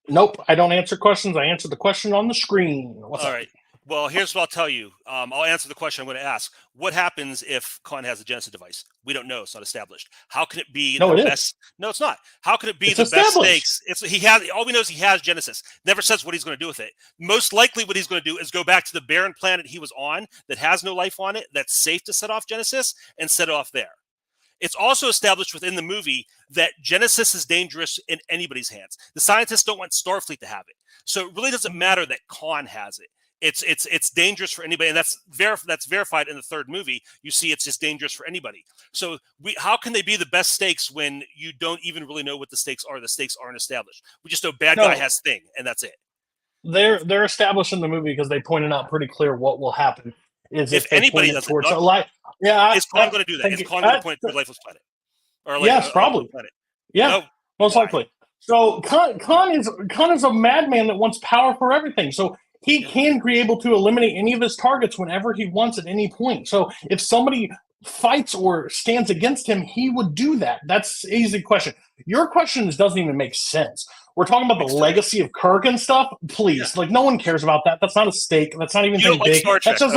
Nope, I don't answer questions. I answer the question on the screen. What's All up? right. Well, here's what I'll tell you. I'll answer the question I'm going to ask. What happens if Khan has a Genesis device? We don't know. It's not established. How can it be No, the it best? is. No, it's not. How can it be It's the best established. stakes? All we know is he has Genesis. Never says what he's going to do with it. Most likely what he's going to do is go back to the barren planet he was on that has no life on it, that's safe to set off Genesis, and set it off there. It's also established within the movie that Genesis is dangerous in anybody's hands. The scientists don't want Starfleet to have it. So it really doesn't matter that Khan has it. It's dangerous for anybody, and that's verified in the third movie. You see, it's just dangerous for anybody. So how can they be the best stakes when you don't even really know what the stakes are? The stakes aren't established. We just know bad guy has thing, and that's it. They're established in the movie because they pointed out pretty clear what will happen. Is If anybody does it, is Khan going to do that? Is Khan going to point to a lifeless planet? Or like yes, probably. Planet? Yeah, no. most likely. So Khan is a madman that wants power for everything. So he can be able to eliminate any of his targets whenever he wants at any point. So if somebody fights or stands against him, he would do that. That's an easy question. Your question doesn't even make sense. We're talking about the legacy of Kirk and stuff. Please, like no one cares about that. That's not a stake. That's not even you don't like big. Star Trek. That's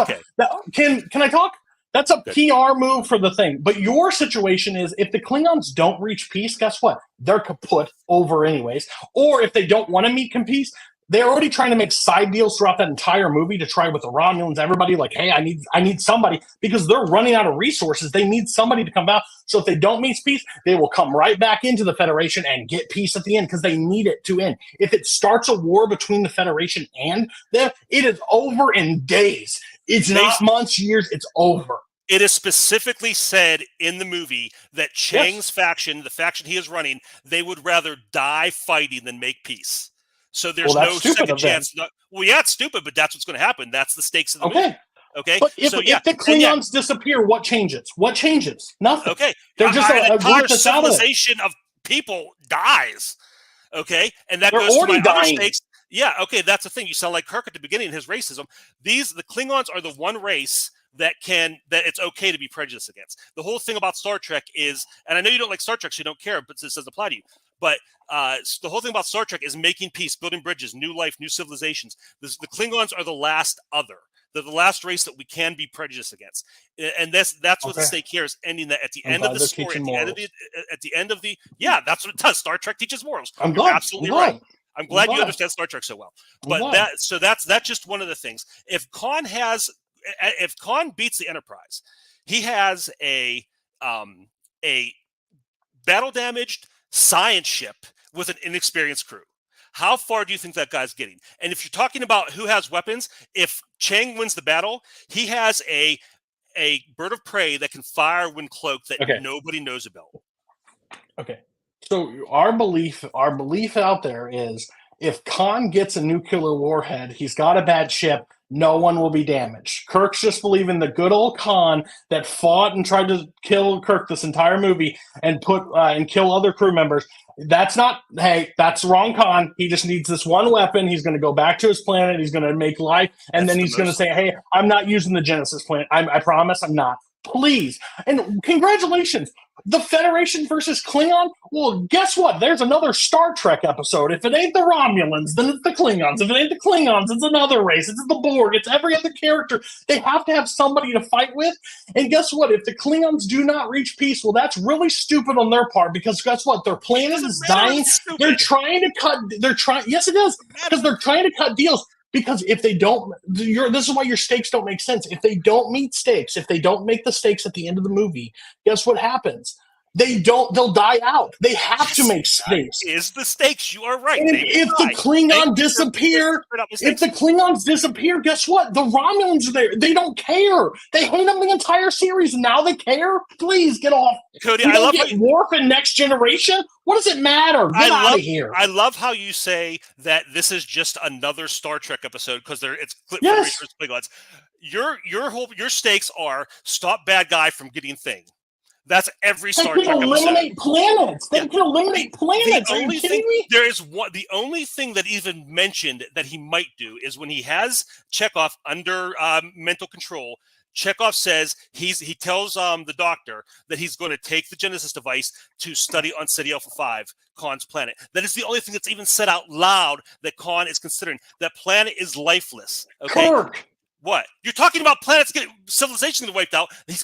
just can I talk? That's a PR move for the thing. But your situation is if the Klingons don't reach peace, guess what? They're kaput over anyways. Or if they don't want to meet peace, they're already trying to make side deals throughout that entire movie to try with the Romulans, everybody like, hey, I need somebody because they're running out of resources. They need somebody to come out. So if they don't meet peace, they will come right back into the Federation and get peace at the end because they need it to end. If it starts a war between the Federation and them, it is over in days. It's not months, years, it's over. It is specifically said in the movie that Chang's faction, the faction he is running, they would rather die fighting than make peace. So there's no second chance. It's stupid, but that's what's going to happen. That's the stakes of the movie. Okay. But if the Klingons disappear, what changes? What changes? Nothing. Okay. They're just an entire civilization of people dies. Okay. And that goes to my other stakes. Yeah. Okay. That's the thing. You sound like Kirk at the beginning in his racism. The Klingons are the one race that it's okay to be prejudiced against. The whole thing about Star Trek is, and I know you don't like Star Trek, so you don't care, but this doesn't apply to you. But the whole thing about Star Trek is making peace, building bridges, new life, new civilizations. The Klingons are the last other. They're the last race that we can be prejudiced against, and that's what the stake here is. Ending that at the end of the story, at the end of the that's what it does. Star Trek teaches morals. You're absolutely right. I'm glad you understand Star Trek so well. But that's just one of the things. If Khan beats the Enterprise, he has a battle damaged science ship with an inexperienced crew. How far do you think that guy's getting? And if you're talking about who has weapons, if Chang wins the battle, he has a bird of prey that can fire when cloaked that nobody knows about. Okay. So our belief out there is if Khan gets a nuclear warhead, he's got a bad ship, no one will be damaged. Kirk's just believing the good old Khan that fought and tried to kill Kirk this entire movie and kill other crew members. That's the wrong Khan. He just needs this one weapon. He's going to go back to his planet. He's going to make life. And then he's going to say, hey, I'm not using the Genesis planet. I promise I'm not. Please. And congratulations. The Federation versus Klingon? Well, guess what? There's another Star Trek episode. If it ain't the Romulans, then it's the Klingons. If it ain't the Klingons, it's another race. It's the Borg. It's every other character. They have to have somebody to fight with. And guess what? If the Klingons do not reach peace, well, that's really stupid on their part because guess what? Their planet is dying. They're trying to cut. Yes, it is. Because they're trying to cut deals. Because if they don't, this is why your stakes don't make sense. If they don't meet stakes, if they don't make the stakes at the end of the movie, guess what happens? They'll die out. They have to make space. Is the stakes. You are right. And if the Klingons disappear, guess what? The Romulans are there. They don't care. They hate them the entire series. Now they care? Please get off. Cody, We I don't love get Worf in Next Generation. What does it matter? Get out of here. I love how you say that this is just another Star Trek episode because it's Yes. Klingons. Your stakes are stop bad guy from getting thing. That's every Star Trek episode. They can eliminate planets. Are you kidding me? The only thing that even mentioned that he might do is when he has Chekhov under mental control. Chekhov says he tells the doctor that he's going to take the Genesis device to study on City Alpha 5, Khan's planet. That is the only thing that's even said out loud that Khan is considering. That planet is lifeless. Okay. Kirk. What? You're talking about planets civilization getting wiped out. He's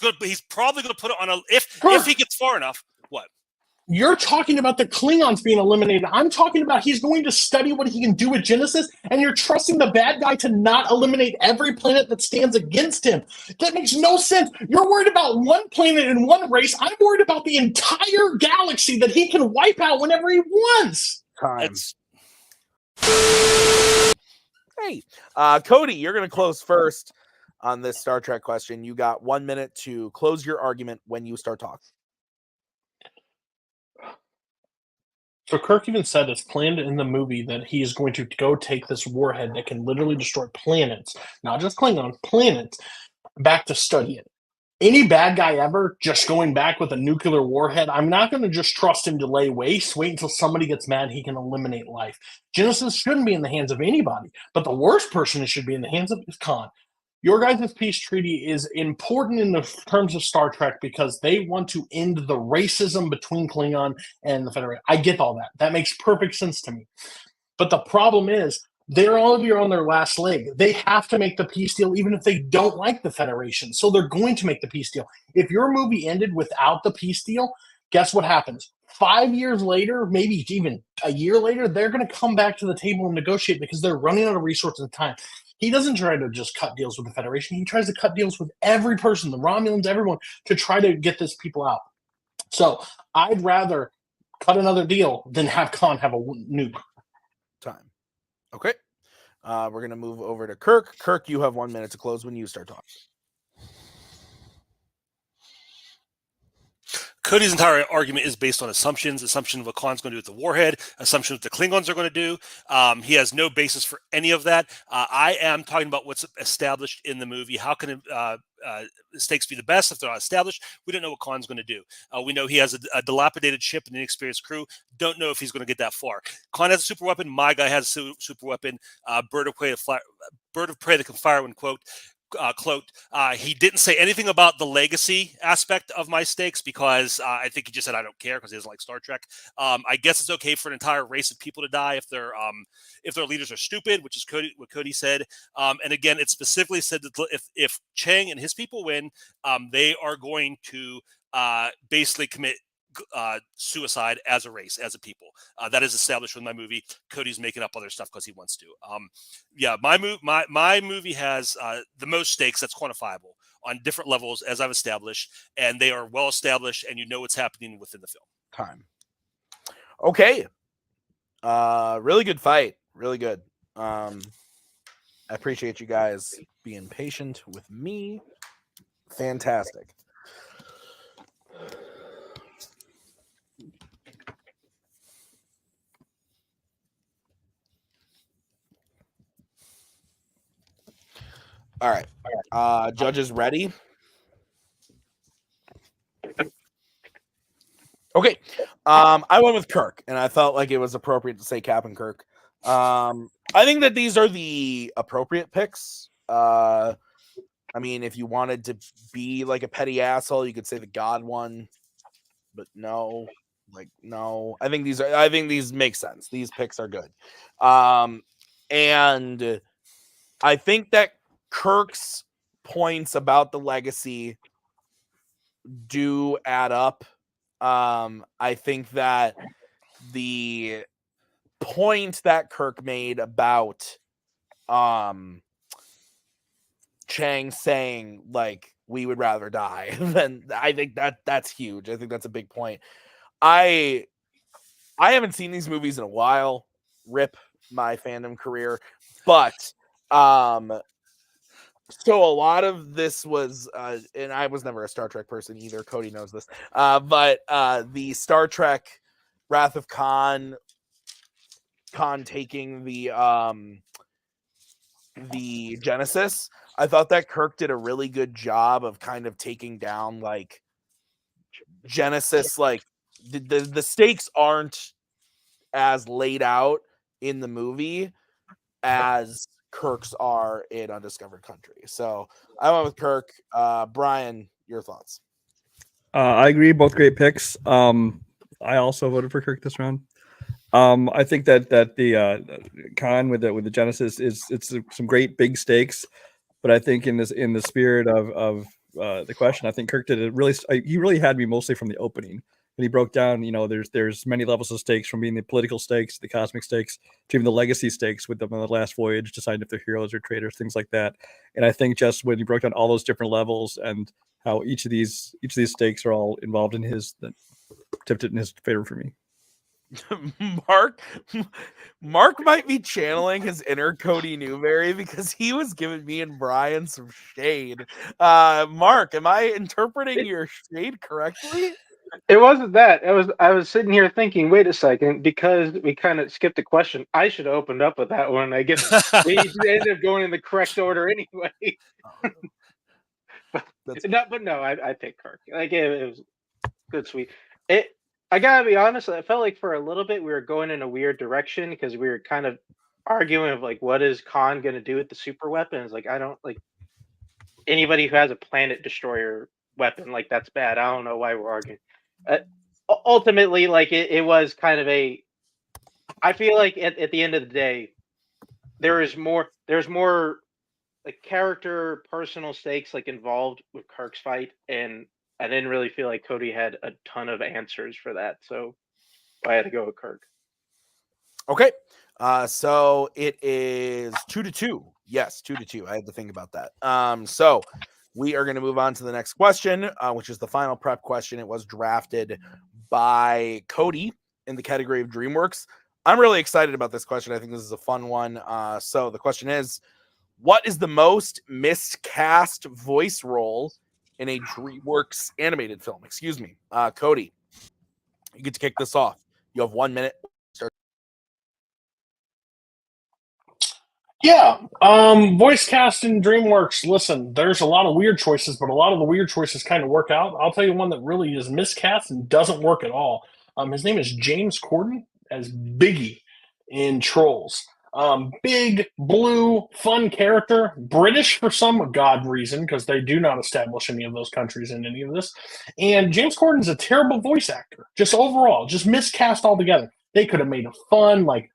probably going to put it on if he gets far enough. What? You're talking about the Klingons being eliminated. I'm talking about he's going to study what he can do with Genesis, and you're trusting the bad guy to not eliminate every planet that stands against him. That makes no sense. You're worried about one planet and one race. I'm worried about the entire galaxy that he can wipe out whenever he wants. Hey, Cody, you're going to close first on this Star Trek question. You got 1 minute to close your argument when you start talking. So Kirk even said it's planned in the movie that he is going to go take this warhead that can literally destroy planets, not just Klingons, planets, back to study it. Any bad guy ever just going back with a nuclear warhead, I'm not going to just trust him to lay waste. Wait until somebody gets mad, he can eliminate life. Genesis shouldn't be in the hands of anybody, but the worst person it should be in the hands of is Khan. Your guys' peace treaty is important in the terms of Star Trek because they want to end the racism between Klingon and the Federation. I get all that. That makes perfect sense to me. But the problem is, they're all of you on their last leg. They have to make the peace deal even if they don't like the Federation. So they're going to make the peace deal. If your movie ended without the peace deal, guess what happens? 5 years later, maybe even a year later, they're going to come back to the table and negotiate because they're running out of resources and time. He doesn't try to just cut deals with the Federation. He tries to cut deals with every person, the Romulans, everyone, to try to get this people out. So I'd rather cut another deal than have Khan have a nuke. Time. Okay. We're going to move over to Kirk. Kirk, you have 1 minute to close when you start talking. Cody's entire argument is based on assumption of what Khan's going to do with the warhead, assumption of what the Klingons are going to do. He has no basis for any of that. I am talking about what's established in the movie. How can stakes be the best if they're not established? We don't know what Khan's going to do. We know he has a dilapidated ship and an inexperienced crew. Don't know if he's going to get that far. Khan has a super weapon. My guy has a super weapon. Bird of prey that can fire when cloaked. He didn't say anything about the legacy aspect of my stakes because I think he just said I don't care because he doesn't like Star Trek. I guess it's okay for an entire race of people to die if their leaders are stupid, which is what Cody said. And again, it specifically said that if Chang and his people win, they are going to basically commit suicide as a race, as a people. That is established with my movie. Cody's making up other stuff because he wants to. My movie has the most stakes that's quantifiable on different levels, as I've established, and they are well established, and you know what's happening within the film. Time. Okay. Really good fight. Really good. I appreciate you guys being patient with me. Fantastic. All right. Judges ready? Okay. I went with Kirk, and I felt like it was appropriate to say Captain Kirk. I think that these are the appropriate picks. I mean, if you wanted to be like a petty asshole, you could say the God one, but no. I think these make sense. These picks are good. And I think that Kirk's points about the legacy do add up. I think that the point that Kirk made about Chang saying like we would rather die. Then I think that's huge. I think that's a big point. I haven't seen these movies in a while. Rip my fandom career, but so a lot of this was, and I was never a Star Trek person either. Cody knows this, but the Star Trek Wrath of Khan taking the Genesis. I thought that Kirk did a really good job of kind of taking down like Genesis. Like the stakes aren't as laid out in the movie as Kirk's are in Undiscovered Country. So I went with Kirk. Brian, your thoughts? I agree. Both great picks. I also voted for Kirk this round. I think that the Khan with the Genesis it's some great big stakes, but I think in the spirit of the question, I think Kirk did it really. He really had me mostly from the opening. And he broke down, there's many levels of stakes, from being the political stakes, the cosmic stakes, to even the legacy stakes with them on the last voyage, decide if they're heroes or traitors, things like that. And I think just when he broke down all those different levels and how each of these stakes are all involved in his, that tipped it in his favor for me. Mark might be channeling his inner Cody Newberry, because he was giving me and Brian some shade. Mark, am I interpreting your shade correctly? It wasn't that. I was sitting here thinking, wait a second, because we kind of skipped a question. I should have opened up with that one. I guess we ended up going in the correct order anyway. but no, I picked Kirk. Like it was good, sweet. I gotta be honest. I felt like for a little bit we were going in a weird direction, because we were kind of arguing of like, what is Khan gonna do with the super weapons? Like, I don't like anybody who has a planet destroyer weapon. Like, that's bad. I don't know why we're arguing. Ultimately, like it was kind of a. I feel like at the end of the day, there's more like character, personal stakes like involved with Kirk's fight, and I didn't really feel like Cody had a ton of answers for that, so I had to go with Kirk. Okay, so it is 2-2. Yes, 2-2. I had to think about that. So we are going to move on to the next question, which is the final prep question. It was drafted by Cody in the category of DreamWorks. I'm really excited about this question. I think this is a fun one. So the question is, what is the most miscast voice role in a DreamWorks animated film? Excuse me. Cody, you get to kick this off. You have 1 minute. Start. Yeah, voice cast in DreamWorks. Listen, there's a lot of weird choices, but a lot of the weird choices kind of work out. I'll tell you one that really is miscast and doesn't work at all. His name is James Corden as Biggie in Trolls. Big, blue, fun character, British for some god reason, because they do not establish any of those countries in any of this. And James Corden's a terrible voice actor, just overall, just miscast altogether. They could have made a fun, like,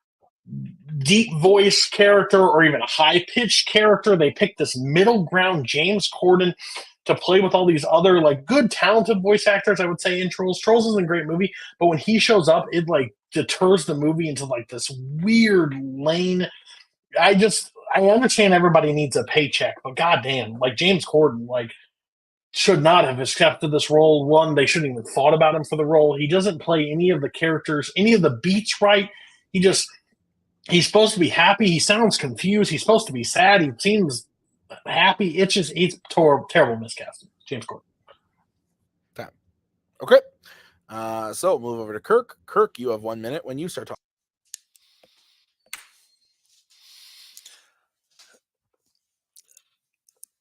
deep voice character or even a high pitched character. They picked this middle ground James Corden to play with all these other like good talented voice actors, I would say, in Trolls. Trolls isn't a great movie, but when he shows up, it like deters the movie into like this weird lane. I understand everybody needs a paycheck, but goddamn, like James Corden, like should not have accepted this role. One, they shouldn't even thought about him for the role. He doesn't play any of the characters, any of the beats right. He's supposed to be happy. He sounds confused. He's supposed to be sad. He seems happy. It's just, he's terrible miscasting. James Corden. Okay. So we'll move over to Kirk. Kirk, you have 1 minute when you start talking.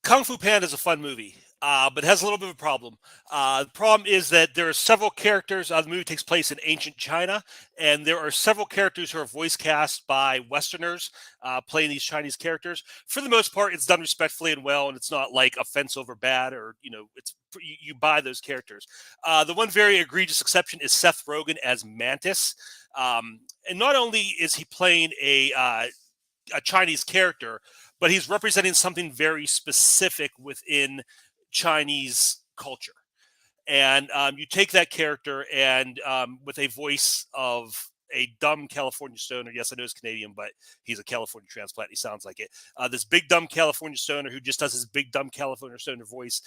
Kung Fu Panda is a fun movie, but it has a little bit of a problem. The problem is that there are several characters. The movie takes place in ancient China, and there are several characters who are voice cast by Westerners playing these Chinese characters. For the most part, it's done respectfully and well, and it's not like offensive or bad, or it's you buy those characters. The one very egregious exception is Seth Rogen as Mantis, and not only is he playing a Chinese character, but he's representing something very specific within Chinese culture. And you take that character and with a voice of a dumb California stoner. Yes, I know he's Canadian, but he's a California transplant. He sounds like it. This big dumb California stoner who just does his big dumb California stoner voice.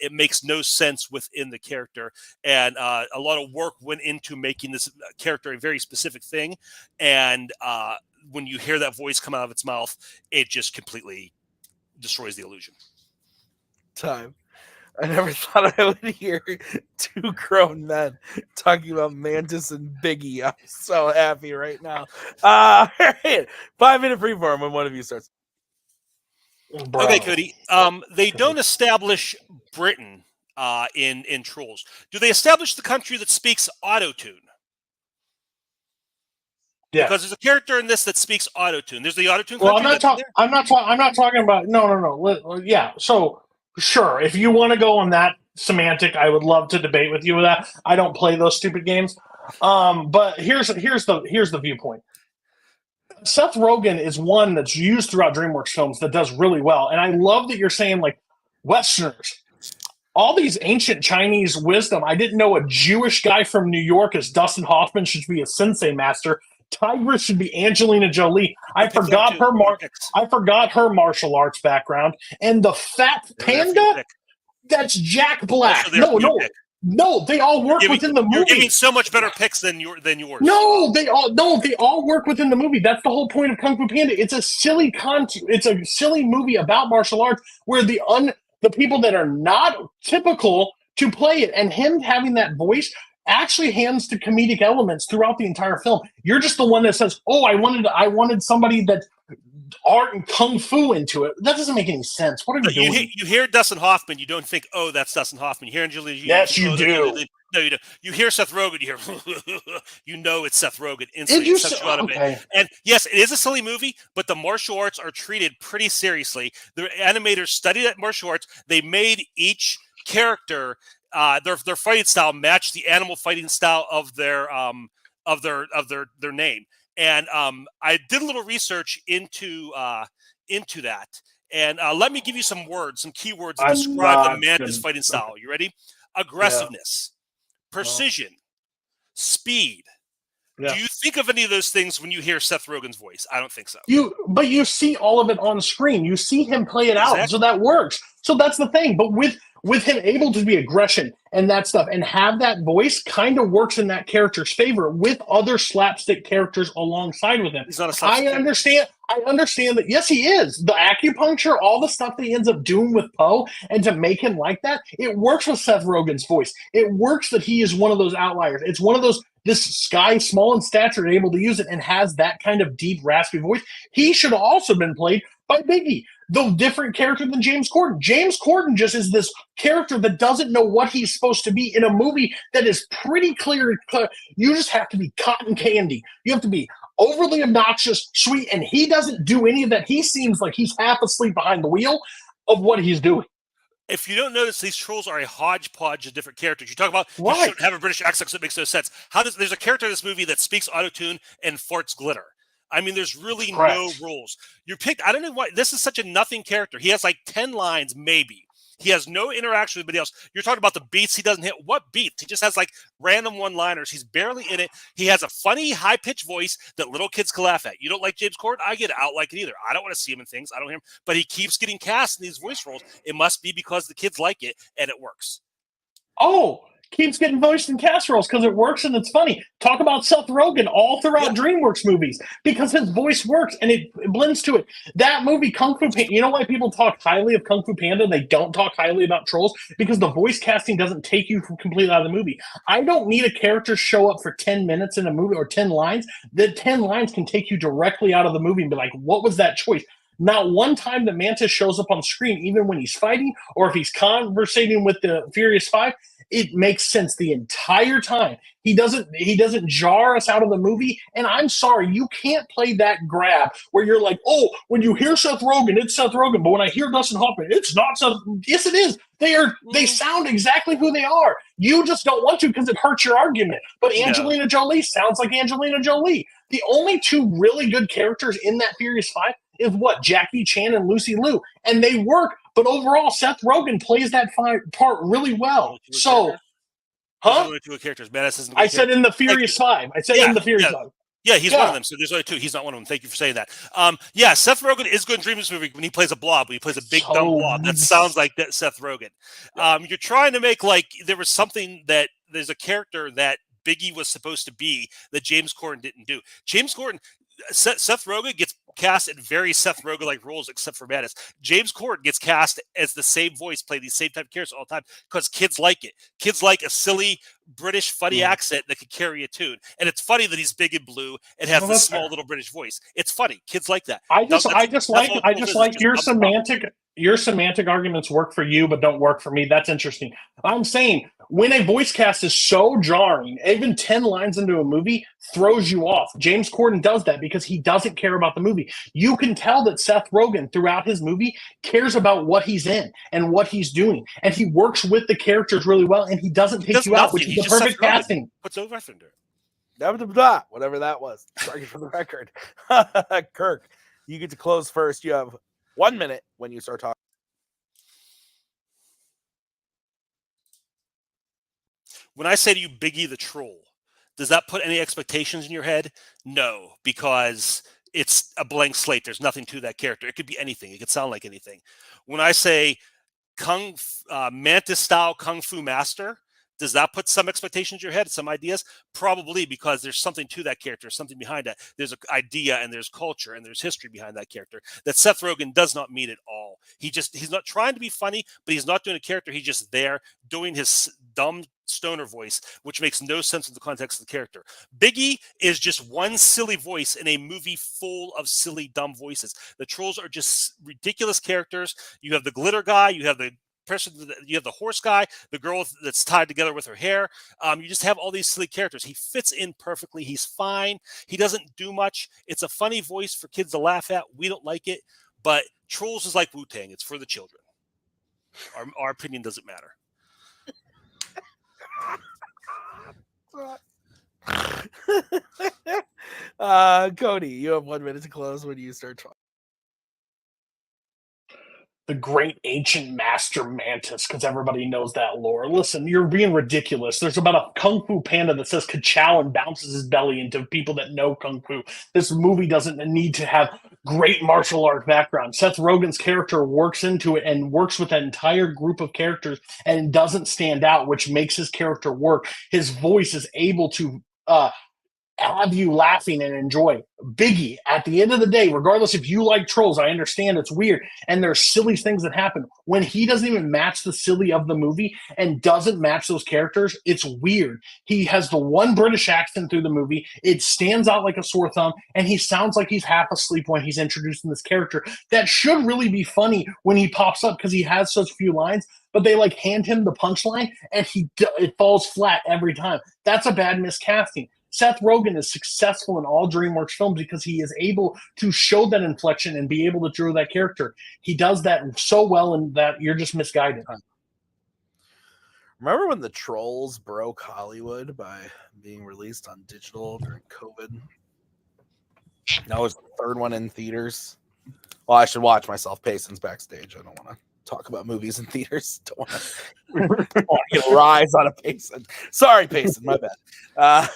It makes no sense within the character, and a lot of work went into making this character a very specific thing. And when you hear that voice come out of its mouth, it just completely destroys the illusion. Time. I never thought I would hear two grown men talking about Mantis and Biggie. I'm so happy right now. All right. 5-minute freeform when one of you starts. Bro. Okay, Cody. They don't establish Britain in Trolls. Do they establish the country that speaks auto-tune? Yeah. Because there's a character in this that speaks auto-tune. There's the auto-tune. Well, I'm not talking about. No. Yeah. So sure, if you want to go on that semantic, I would love to debate with you with that. I don't play those stupid games. But here's the viewpoint. Seth Rogen is one that's used throughout DreamWorks films that does really well, and I love that you're saying like Westerners. All these ancient Chinese wisdom. I didn't know a Jewish guy from New York as Dustin Hoffman should be a sensei master. Tigress should be Angelina Jolie. I forgot her martial arts background. And the fat panda, that's Jack Black. No, they all work within the movie. You're giving so much better picks than yours. No, they all work within the movie. That's the whole point of Kung Fu Panda. It's a silly movie about martial arts where the people that are not typical to play it, and him having that voice actually hands to comedic elements throughout the entire film. You're just the one that says, "Oh, I wanted somebody that art and kung fu into it." That doesn't make any sense. What are you doing? You hear Dustin Hoffman, you don't think, "Oh, that's Dustin Hoffman." You hear Angelina Jolie. Yes, you do. No, you don't. You hear Seth Rogen, you hear, you know it's Seth Rogen instantly. Okay. And yes, it is a silly movie, but the martial arts are treated pretty seriously. The animators studied that martial arts. They made each character their fighting style match the animal fighting style of their name. And I did a little research into that. And let me give you some keywords that describe the Mantis fighting style. You ready? Aggressiveness, precision, speed. Yeah. Do you think of any of those things when you hear Seth Rogen's voice? I don't think so. But you see all of it on screen. You see him play it out, so that works. So that's the thing. But with him able to be aggression and that stuff and have that voice kind of works in that character's favor with other slapstick characters alongside with him. He's not a slapstick. I understand that. Yes, he is. The acupuncture, all the stuff that he ends up doing with Poe, and to make him like that, it works with Seth Rogen's voice. It works that he is one of those outliers. It's one of those, this guy, small in stature, able to use it and has that kind of deep, raspy voice. He should have also been played by Biggie, the different character than James Corden. James Corden just is this character that doesn't know what he's supposed to be in a movie that is pretty clear. You just have to be cotton candy. You have to be overly obnoxious, sweet, and he doesn't do any of that. He seems like he's half asleep behind the wheel of what he's doing. If you don't notice, these trolls are a hodgepodge of different characters. You talk about you shouldn't have a British accent, so it makes no sense. There's a character in this movie that speaks autotune and farts glitter. I mean, there's really no rules. I don't know why this is such a nothing character. He has like 10 lines, maybe. He has no interaction with anybody else. You're talking about the beats he doesn't hit. What beats? He just has like random one-liners. He's barely in it. He has a funny, high-pitched voice that little kids can laugh at. You don't like James Corden? I get it. I don't like it either. I don't want to see him in things. I don't hear him. But he keeps getting cast in these voice roles. It must be because the kids like it, and it works. Oh, keeps getting voiced in casseroles because it works and it's funny. Talk about Seth Rogen all throughout DreamWorks movies because his voice works and it blends to it. That movie, Kung Fu Panda, you know why people talk highly of Kung Fu Panda and they don't talk highly about Trolls? Because the voice casting doesn't take you completely out of the movie. I don't need a character show up for 10 minutes in a movie or 10 lines. The 10 lines can take you directly out of the movie and be like, what was that choice? Not one time the Mantis shows up on screen, even when he's fighting or if he's conversating with the Furious Five, it makes sense the entire time. He doesn't jar us out of the movie. And I'm sorry, you can't play that grab where you're like, oh, when you hear Seth Rogen, it's Seth Rogen. But when I hear Dustin Hoffman, it's not Seth. Yes, it is. They sound exactly who they are. You just don't want to because it hurts your argument. But Angelina Jolie sounds like Angelina Jolie. The only two really good characters in that Furious Five is what? Jackie Chan and Lucy Liu. And they work. But overall, Seth Rogen plays that part really well. So, Two characters. I said in the Furious Five. I said in the Furious Five. Yeah, he's one of them. So there's only two. He's not one of them. Thank you for saying that. Yeah, Seth Rogen is good in Dream this movie when he plays a blob. When he plays a big dumb blob, that sounds like Seth Rogen. You're trying to make like there was something that there's a character that Biggie was supposed to be that James Corden didn't do. James Corden, Seth Rogen gets cast in very Seth Rogen-like roles, except for Madness. James Corden gets cast as the same voice, play these same type of characters all the time because kids like it. Kids like a silly British funny accent that could carry a tune, and it's funny that he's big and blue and has this small little British voice. It's funny. Kids like that. I just like your semantic arguments work for you, but don't work for me. That's interesting. I'm saying when a voice cast is so jarring, even 10 lines into a movie throws you off. James Corden does that because he doesn't care about the movie. You can tell that Seth Rogen throughout his movie cares about what he's in and what he's doing, and he works with the characters really well, and he doesn't take you out, which is the perfect casting. What's over under? Whatever that was. Sorry for the record. Kirk, you get to close first. You have 1 minute when you start talking. When I say to you, Biggie the Troll, does that put any expectations in your head? No, because it's a blank slate. There's nothing to that character. It could be anything. It could sound like anything. When I say Mantis-style Kung Fu Master, does that put some expectations in your head, some ideas? Probably, because there's something to that character, something behind that. There's an idea and there's culture and there's history behind that character that Seth Rogen does not meet at all. He's not trying to be funny, but he's not doing a character. He's just there doing his dumb stoner voice, which makes no sense in the context of the character. Biggie is just one silly voice in a movie full of silly, dumb voices. The trolls are just ridiculous characters. You have the glitter guy, you have the horse guy, the girl that's tied together with her hair. You just have all these silly characters. He fits in perfectly. He's fine. He doesn't do much. It's a funny voice for kids to laugh at. We don't like it, but Trolls is like Wu-Tang. It's for the children. Our opinion doesn't matter. Cody, you have 1 minute to close when you start talking. The great ancient master Mantis, because everybody knows that lore. Listen, you're being ridiculous. There's about a Kung Fu panda that says ka-chow and bounces his belly into people that know Kung Fu. This movie doesn't need to have great martial art background. Seth Rogen's character works into it and works with an entire group of characters and doesn't stand out, which makes his character work. His voice is able to have you laughing and enjoy. Biggie, at the end of the day, regardless if you like Trolls, I understand it's weird and there's silly things that happen. When he doesn't even match the silly of the movie and doesn't match those characters, it's weird. He has the one British accent through the movie. It stands out like a sore thumb, and he sounds like he's half asleep when he's introducing this character that should really be funny when he pops up because he has such few lines, but they like hand him the punchline and it falls flat every time. That's a bad miscasting. Seth Rogen is successful in all DreamWorks films because he is able to show that inflection and be able to draw that character. He does that so well, and that you're just misguided. Remember when the Trolls broke Hollywood by being released on digital during COVID? That was the third one in theaters. Well, I should watch myself. Payson's backstage. I don't want to talk about movies in theaters. Don't want to get a rise on a Payson. Sorry, Payson. My bad.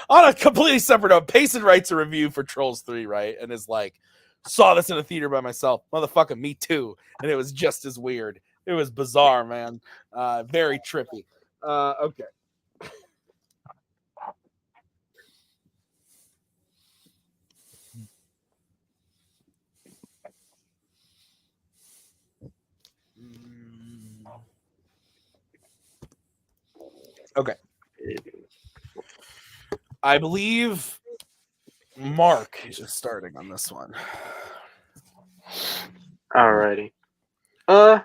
On a completely separate note, Payson writes a review for Trolls 3, right? And is like, saw this in a theater by myself. Motherfucker, me too. And it was just as weird. It was bizarre, man. Very trippy. Okay. Okay. I believe Mark is starting on this one. Alrighty. Yeah,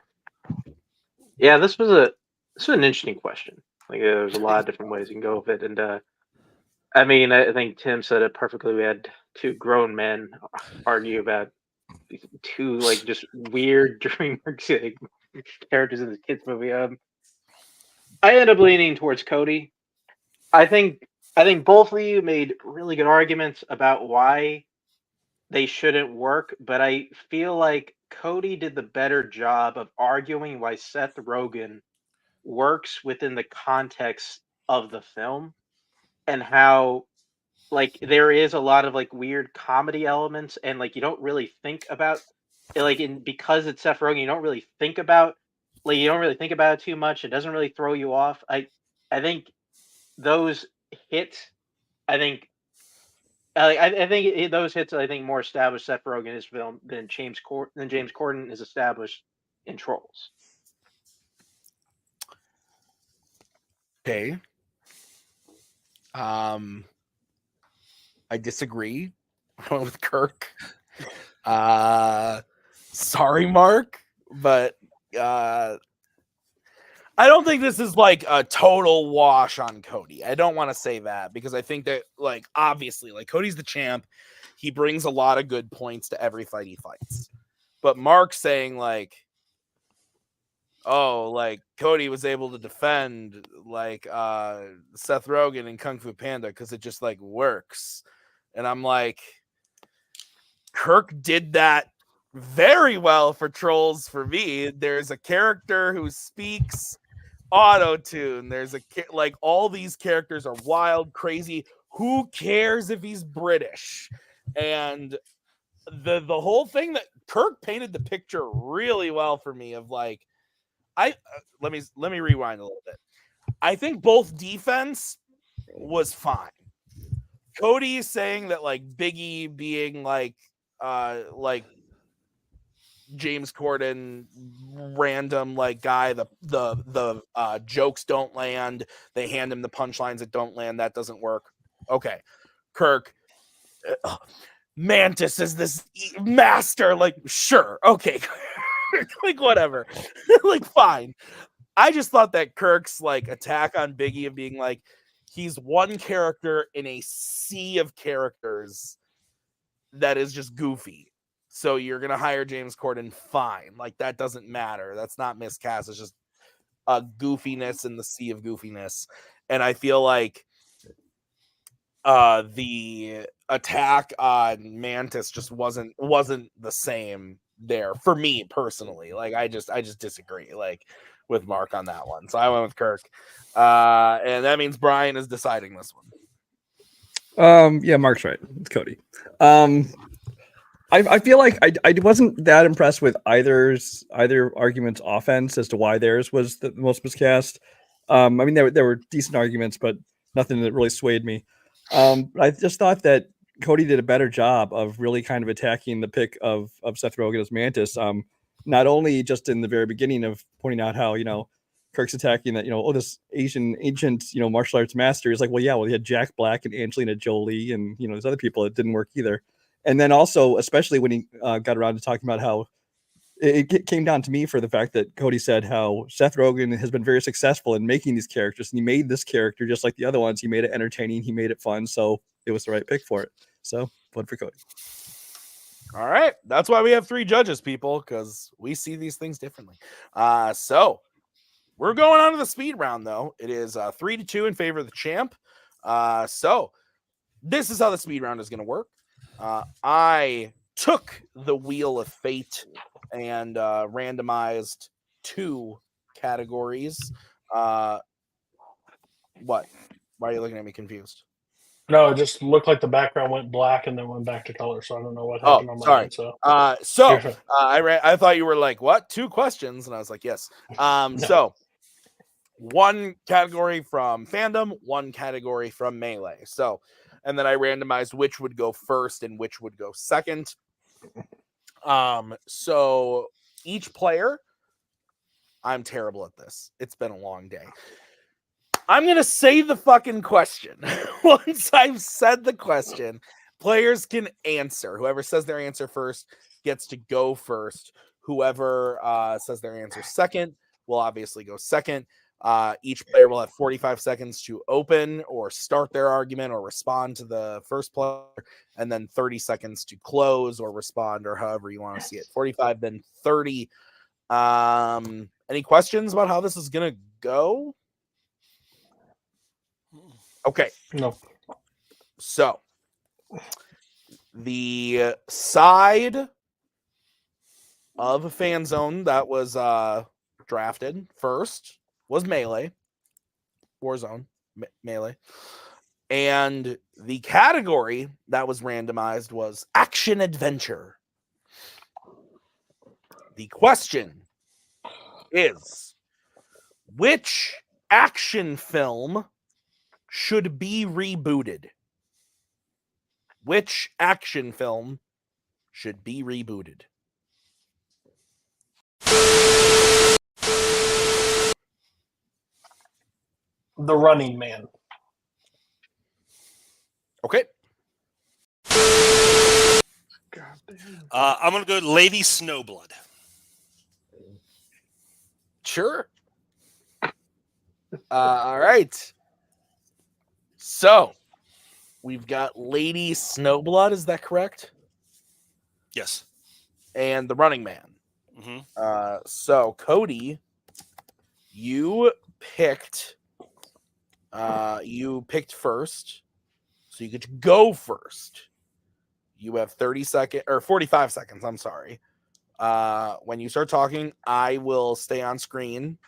this was an interesting question. Like, there's a lot of different ways you can go with it, and I mean, I think Tim said it perfectly. We had two grown men argue about two like just weird DreamWorks characters in this kids movie. I end up leaning towards Cody. I think both of you made really good arguments about why they shouldn't work, but I feel like Cody did the better job of arguing why Seth Rogen works within the context of the film. and how like there is a lot of like weird comedy elements, and like you don't really think about like because it's Seth Rogen, you don't really think about it too much. It doesn't really throw you off. I think those hits. I think those hits. I think more established Seth Rogen in his film than James Corden is established in Trolls. Okay. I disagree. I went with Kirk. Sorry, Mark, but I don't think this is like a total wash on Cody. I don't want to say that because I think that, like, obviously, like, Cody's the champ. He brings a lot of good points to every fight he fights. But Mark saying, like, oh, like, Cody was able to defend, like, Seth Rogen in Kung Fu Panda because it just, like, works. And I'm like, Kirk did that very well for Trolls for me. There's a character who speaks auto-tune. There's like all these characters are wild, crazy. Who cares if he's British? And the whole thing that Kirk painted the picture really well for me of like, let me rewind a little bit. I think both defense was fine. Cody saying that like Biggie being like James Corden random like guy, the jokes don't land, they hand him the punchlines that don't land, that doesn't work. Okay. Kirk, Mantis is this master, like, sure, okay. Like, whatever. Like, fine. I just thought that Kirk's like attack on Biggie of being like, he's one character in a sea of characters that is just goofy. So you're going to hire James Corden, fine. Like, that doesn't matter. That's not miscast. It's just a goofiness in the sea of goofiness. And I feel like the attack on Mantis just wasn't the same there for me personally. Like, I just disagree like with Mark on that one. So I went with Kirk. And that means Brian is deciding this one. Yeah, Mark's right. It's Cody. I feel like I wasn't that impressed with either argument's offense as to why theirs was the most miscast. I mean, there were decent arguments, but nothing that really swayed me. But I just thought that Cody did a better job of really kind of attacking the pick of Seth Rogen as Mantis. Not only just in the very beginning of pointing out how, Kirk's attacking that, this Asian ancient, martial arts master is like, well, he had Jack Black and Angelina Jolie and, there's other people that didn't work either. And then also, especially when he got around to talking about how it came down to me for the fact that Cody said how Seth Rogen has been very successful in making these characters, and he made this character just like the other ones. He made it entertaining. He made it fun. So it was the right pick for it. So vote for Cody. All right. That's why we have 3 judges, people, because we see these things differently. So we're going on to the speed round, though. It is 3-2 in favor of the champ. So this is how the speed round is going to work. I took the wheel of fate and randomized 2 categories. What? Why are you looking at me confused? No, it just looked like the background went black and then went back to color, so I don't know what happened on my end. So, I thought you were like, what? 2 questions, and I was like, yes. No. So 1 category from Fandom, 1 category from Melee. So, and then I randomized which would go first and which would go second. So each player, I'm terrible at this. It's been a long day. I'm going to say the fucking question. Once I've said the question, players can answer. Whoever says their answer first gets to go first. Whoever says their answer second will obviously go second. Each player will have 45 seconds to open or start their argument or respond to the first player, and then 30 seconds to close or respond, or however you want to see it. 45, then 30. Any questions about how this is going to go? Okay. No. So the side of Fanzone that was drafted first was Melee. Warzone. Melee. And the category that was randomized was action adventure. The question is, which action film should be rebooted? Which action film should be rebooted? The Running Man. Okay. I'm going to go Lady Snowblood. Sure. All right. So we've got Lady Snowblood. Is that correct? Yes. And The Running Man. Mm-hmm. So Cody, you picked first, so you get to go first. You have 45 seconds. I'm sorry. When you start talking, I will stay on screen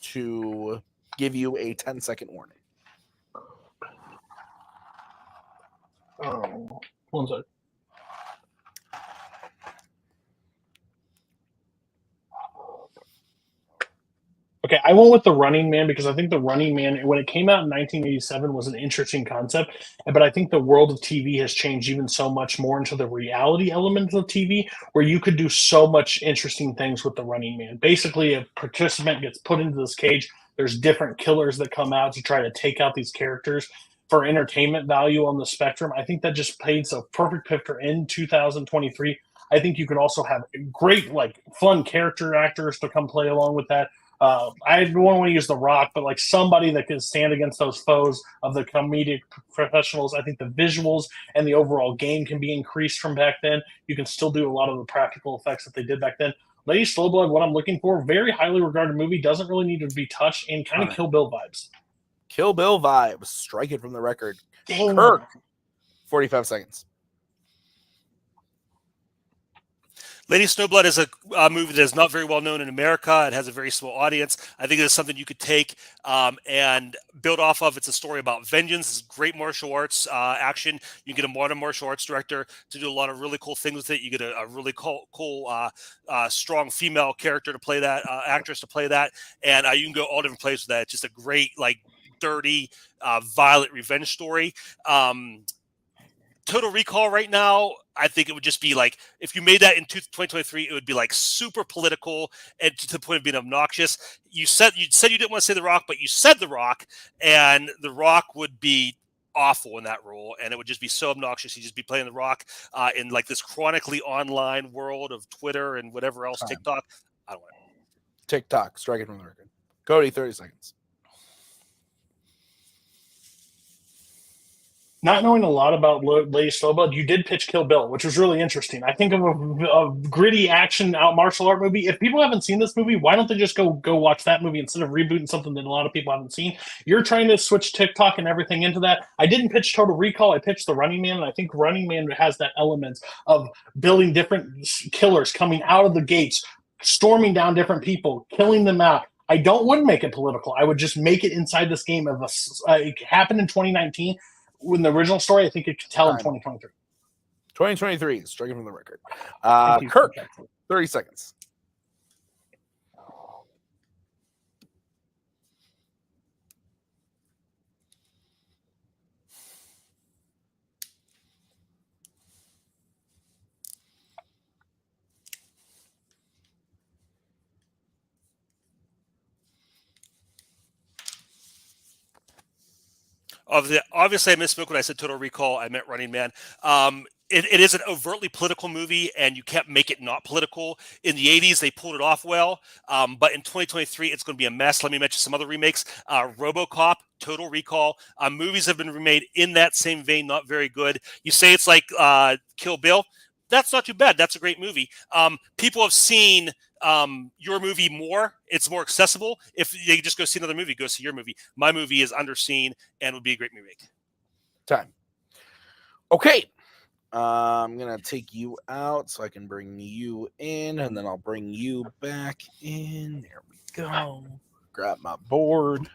to give you a 10-second warning. Oh, 1 second. Okay, I went with The Running Man because I think The Running Man, when it came out in 1987, was an interesting concept. But I think the world of TV has changed even so much more into the reality elements of TV, where you could do so much interesting things with The Running Man. Basically, a participant gets put into this cage. There's different killers that come out to try to take out these characters for entertainment value on the spectrum. I think that just paints a perfect picture in 2023. I think you could also have great, fun character actors to come play along with that. I don't want to use The Rock, but like somebody that can stand against those foes of the comedic professionals. I think the visuals and the overall game can be increased from back then. You can still do a lot of the practical effects that they did back then. Lady Snowblood, what I'm looking for, very highly regarded movie, doesn't really need to be touched, and kind of Kill Bill vibes. Kill Bill vibes. Strike it from the record. Dang. Kirk, 45 seconds. Lady Snowblood is a movie that is not very well known in America. It has a very small audience. I think it's something you could take and build off of. It's a story about vengeance. It's great martial arts action. You get a modern martial arts director to do a lot of really cool things with it. You get a really cool strong female character to play that, actress to play that, and you can go all different places with that. It's just a great, dirty, violent revenge story. Total Recall right now, I think it would just be if you made that in 2023, it would be super political and to the point of being obnoxious. You said you didn't want to say The Rock, but you said The Rock, and The Rock would be awful in that role, and it would just be so obnoxious. He'd just be playing The Rock in this chronically online world of Twitter and whatever else, TikTok. I don't want it. TikTok, strike it from the record. Cody, 30 seconds. Not knowing a lot about Lady Snowblood, you did pitch Kill Bill, which was really interesting. I think of a gritty action out martial art movie. If people haven't seen this movie, why don't they just go watch that movie instead of rebooting something that a lot of people haven't seen? You're trying to switch TikTok and everything into that. I didn't pitch Total Recall. I pitched The Running Man, and I think Running Man has that element of building different killers coming out of the gates, storming down different people, killing them out. I wouldn't make it political. I would just make it inside this game of it happened in 2019. When the original story, I think it could tell in 2023. 2023, striking from the record. Kirk, 30 seconds. Obviously, I misspoke when I said Total Recall. I meant Running Man. It is an overtly political movie, and you can't make it not political. In the 80s, they pulled it off well, but in 2023, it's going to be a mess. Let me mention some other remakes. RoboCop, Total Recall. Movies have been remade in that same vein, not very good. You say it's like Kill Bill. That's not too bad. That's a great movie. People have seen your movie more. It's more accessible. If they just go see another movie, go see your movie. My movie is underseen and would be a great remake. Time. Okay. I'm going to take you out so I can bring you in, and then I'll bring you back in. There we go. Grab my board.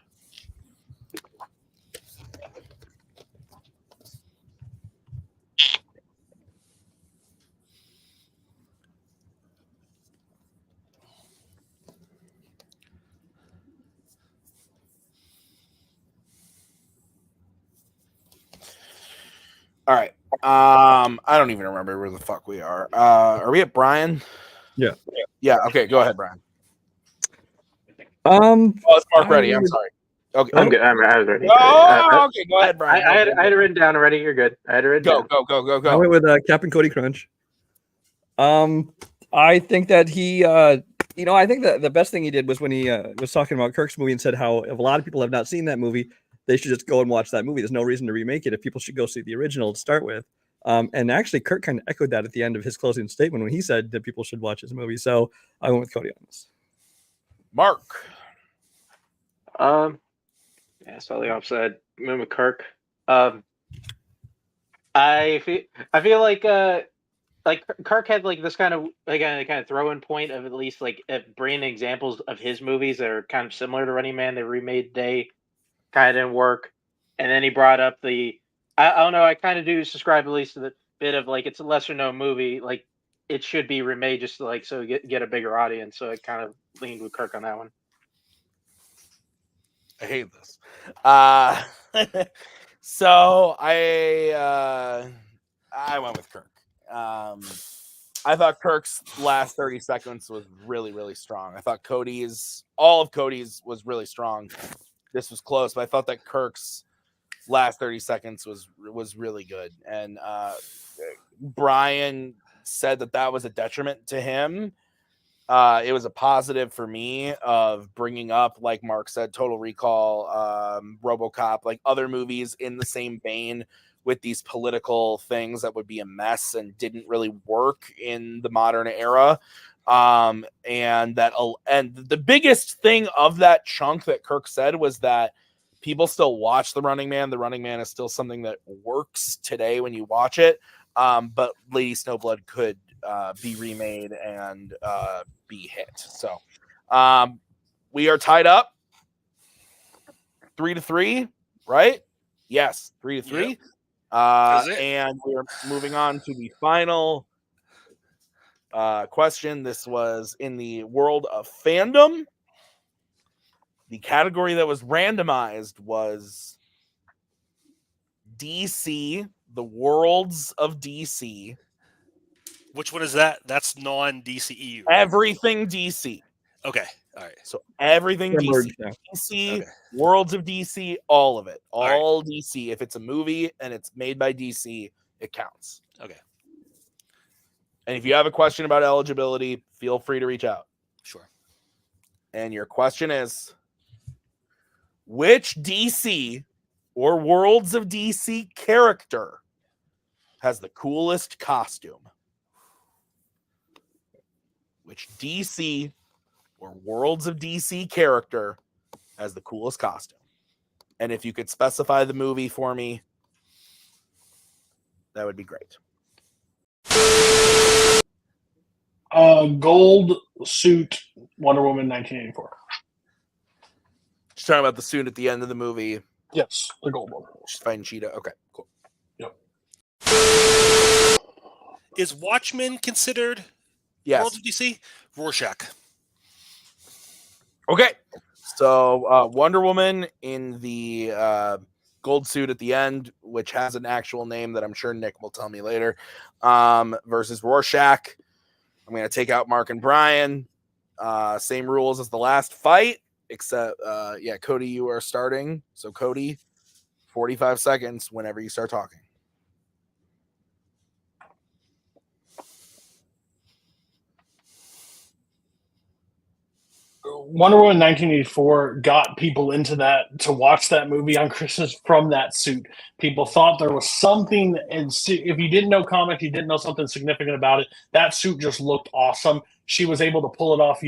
All right. I don't even remember where the fuck we are. Are we at Brian? Yeah. Yeah. Okay. Go ahead, Brian. Um, Oh, it's Mark ready. I'm sorry. Okay. I'm good. I was ready. Oh, okay. Go ahead, Brian. I had it written down already. You're good. I had it written down. I went with Captain Cody Crunch. I think that he, I think that the best thing he did was when he was talking about Kirk's movie and said how if a lot of people have not seen that movie, they should just go and watch that movie. There's no reason to remake it if people should go see the original to start with. And actually, Kirk kind of echoed that at the end of his closing statement when he said that people should watch his movie. So I went with Cody on this. Mark. Yeah, slightly offset. Went with Kirk. I feel like Kirk had like this kind of throw-in point of at least like bringing examples of his movies that are kind of similar to Running Man. They remade today, kind of didn't work, and then he brought up I don't know. I kind of do subscribe at least to the bit of like it's a lesser known movie, like it should be remade just to, like so get a bigger audience. So I kind of leaned with Kirk on that one. I hate this. So I went with Kirk. I thought Kirk's last 30 seconds was really, really strong. I thought all of Cody's was really strong. This was close, but I thought that Kirk's last 30 seconds was really good. And Brian said that was a detriment to him. It was a positive for me of bringing up, like Mark said, Total Recall, RoboCop, like other movies in the same vein with these political things that would be a mess and didn't really work in the modern era. And the biggest thing of that chunk that Kirk said was that people still watch The Running Man. The Running Man is still something that works today when you watch it. But Lady Snowblood could be remade and be hit. So we are tied up 3-3, right? Yes, 3-3. Yep. And we're moving on to the final question. This was in the world of fandom. The category that was randomized was DC, the worlds of DC. Which one is that? That's non-DCEU. Everything DC. Okay. All right. So everything DC. Yeah. DC, Okay. worlds of DC, all of it. All DC. If it's a movie and it's made by DC, it counts. Okay. And if you have a question about eligibility, feel free to reach out. Sure. And your question is, which DC or worlds of DC character has the coolest costume? Which DC or worlds of DC character has the coolest costume? And if you could specify the movie for me, that would be great. Gold suit, Wonder Woman, 1984. Just talking about the suit at the end of the movie. Yes, the gold one. She's fighting Cheetah. Okay, cool. Yep. Is Watchmen considered Yes. World of DC? Rorschach. Okay. So Wonder Woman in the gold suit at the end, which has an actual name that I'm sure Nick will tell me later, versus Rorschach. I'm going to take out Mark and Brian. Same rules as the last fight, except, Cody, you are starting. So, Cody, 45 seconds whenever you start talking. Wonder Woman 1984 got people into that to watch that movie on Christmas from that suit. People thought there was something, and if you didn't know comics, you didn't know something significant about it. That suit just looked awesome. She was able to pull it off.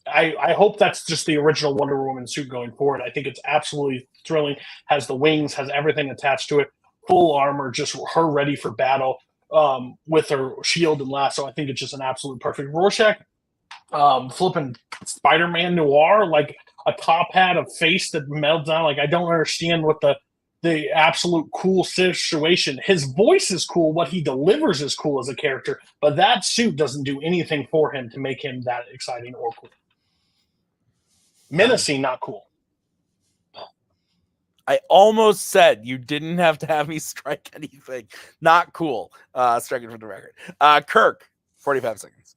I hope that's just the original Wonder Woman suit going forward. I think it's absolutely thrilling. Has the wings, has everything attached to it, full armor, just her ready for battle with her shield and lasso. I think it's just an absolute perfect Rorschach. Flipping Spider-Man noir, like a top hat, a face that melts down. Like I don't understand what the absolute cool situation. His voice is cool. What he delivers is cool as a character, but that suit doesn't do anything for him to make him that exciting or cool. Menacing, not cool. I almost said you didn't have to have me strike anything. Not cool. Striking for the record. Kirk, 45 seconds.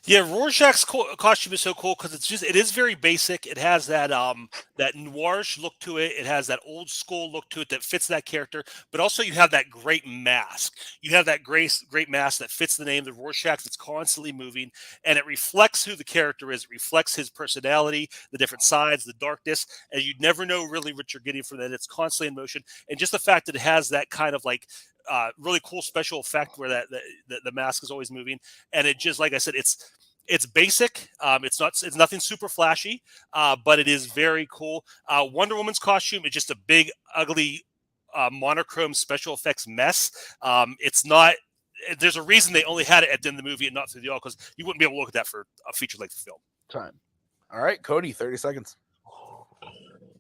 Yeah, Rorschach's costume is so cool because it is very basic. It has that noirish look to it. It has that old school look to it that fits that character. But also you have that great mask. You have that great mask that fits the name, the Rorschach, that's constantly moving, and it reflects who the character is. It reflects his personality, the different sides, the darkness, and you never know really what you're getting from that. It's constantly in motion, and just the fact that it has that kind of like really cool special effect where the mask is always moving, and it just, like I said, it's basic. It's nothing super flashy, but it is very cool. Wonder Woman's costume is just a big, ugly, monochrome special effects mess. It's not. There's a reason they only had it at the end of the movie and not through the all, because you wouldn't be able to look at that for a feature-length film. Time. All right, Cody, 30 seconds.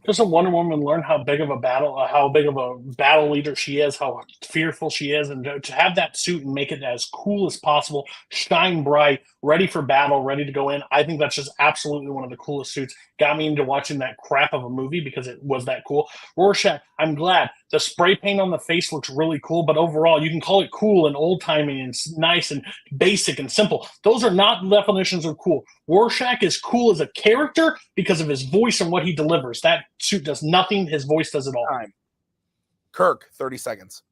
Doesn't Wonder Woman learn how big of a battle leader she is, how fearful she is, and to have that suit and make it as cool as possible, shine bright, ready for battle, ready to go in? I think that's just absolutely one of the coolest suits. Got me into watching that crap of a movie because it was that cool. Rorschach, I'm glad. The spray paint on the face looks really cool, but overall, you can call it cool and old-timey and nice and basic and simple. Those are not definitions of cool. Rorschach is cool as a character because of his voice and what he delivers. That suit does nothing. His voice does it all. Time. Kirk, 30 seconds.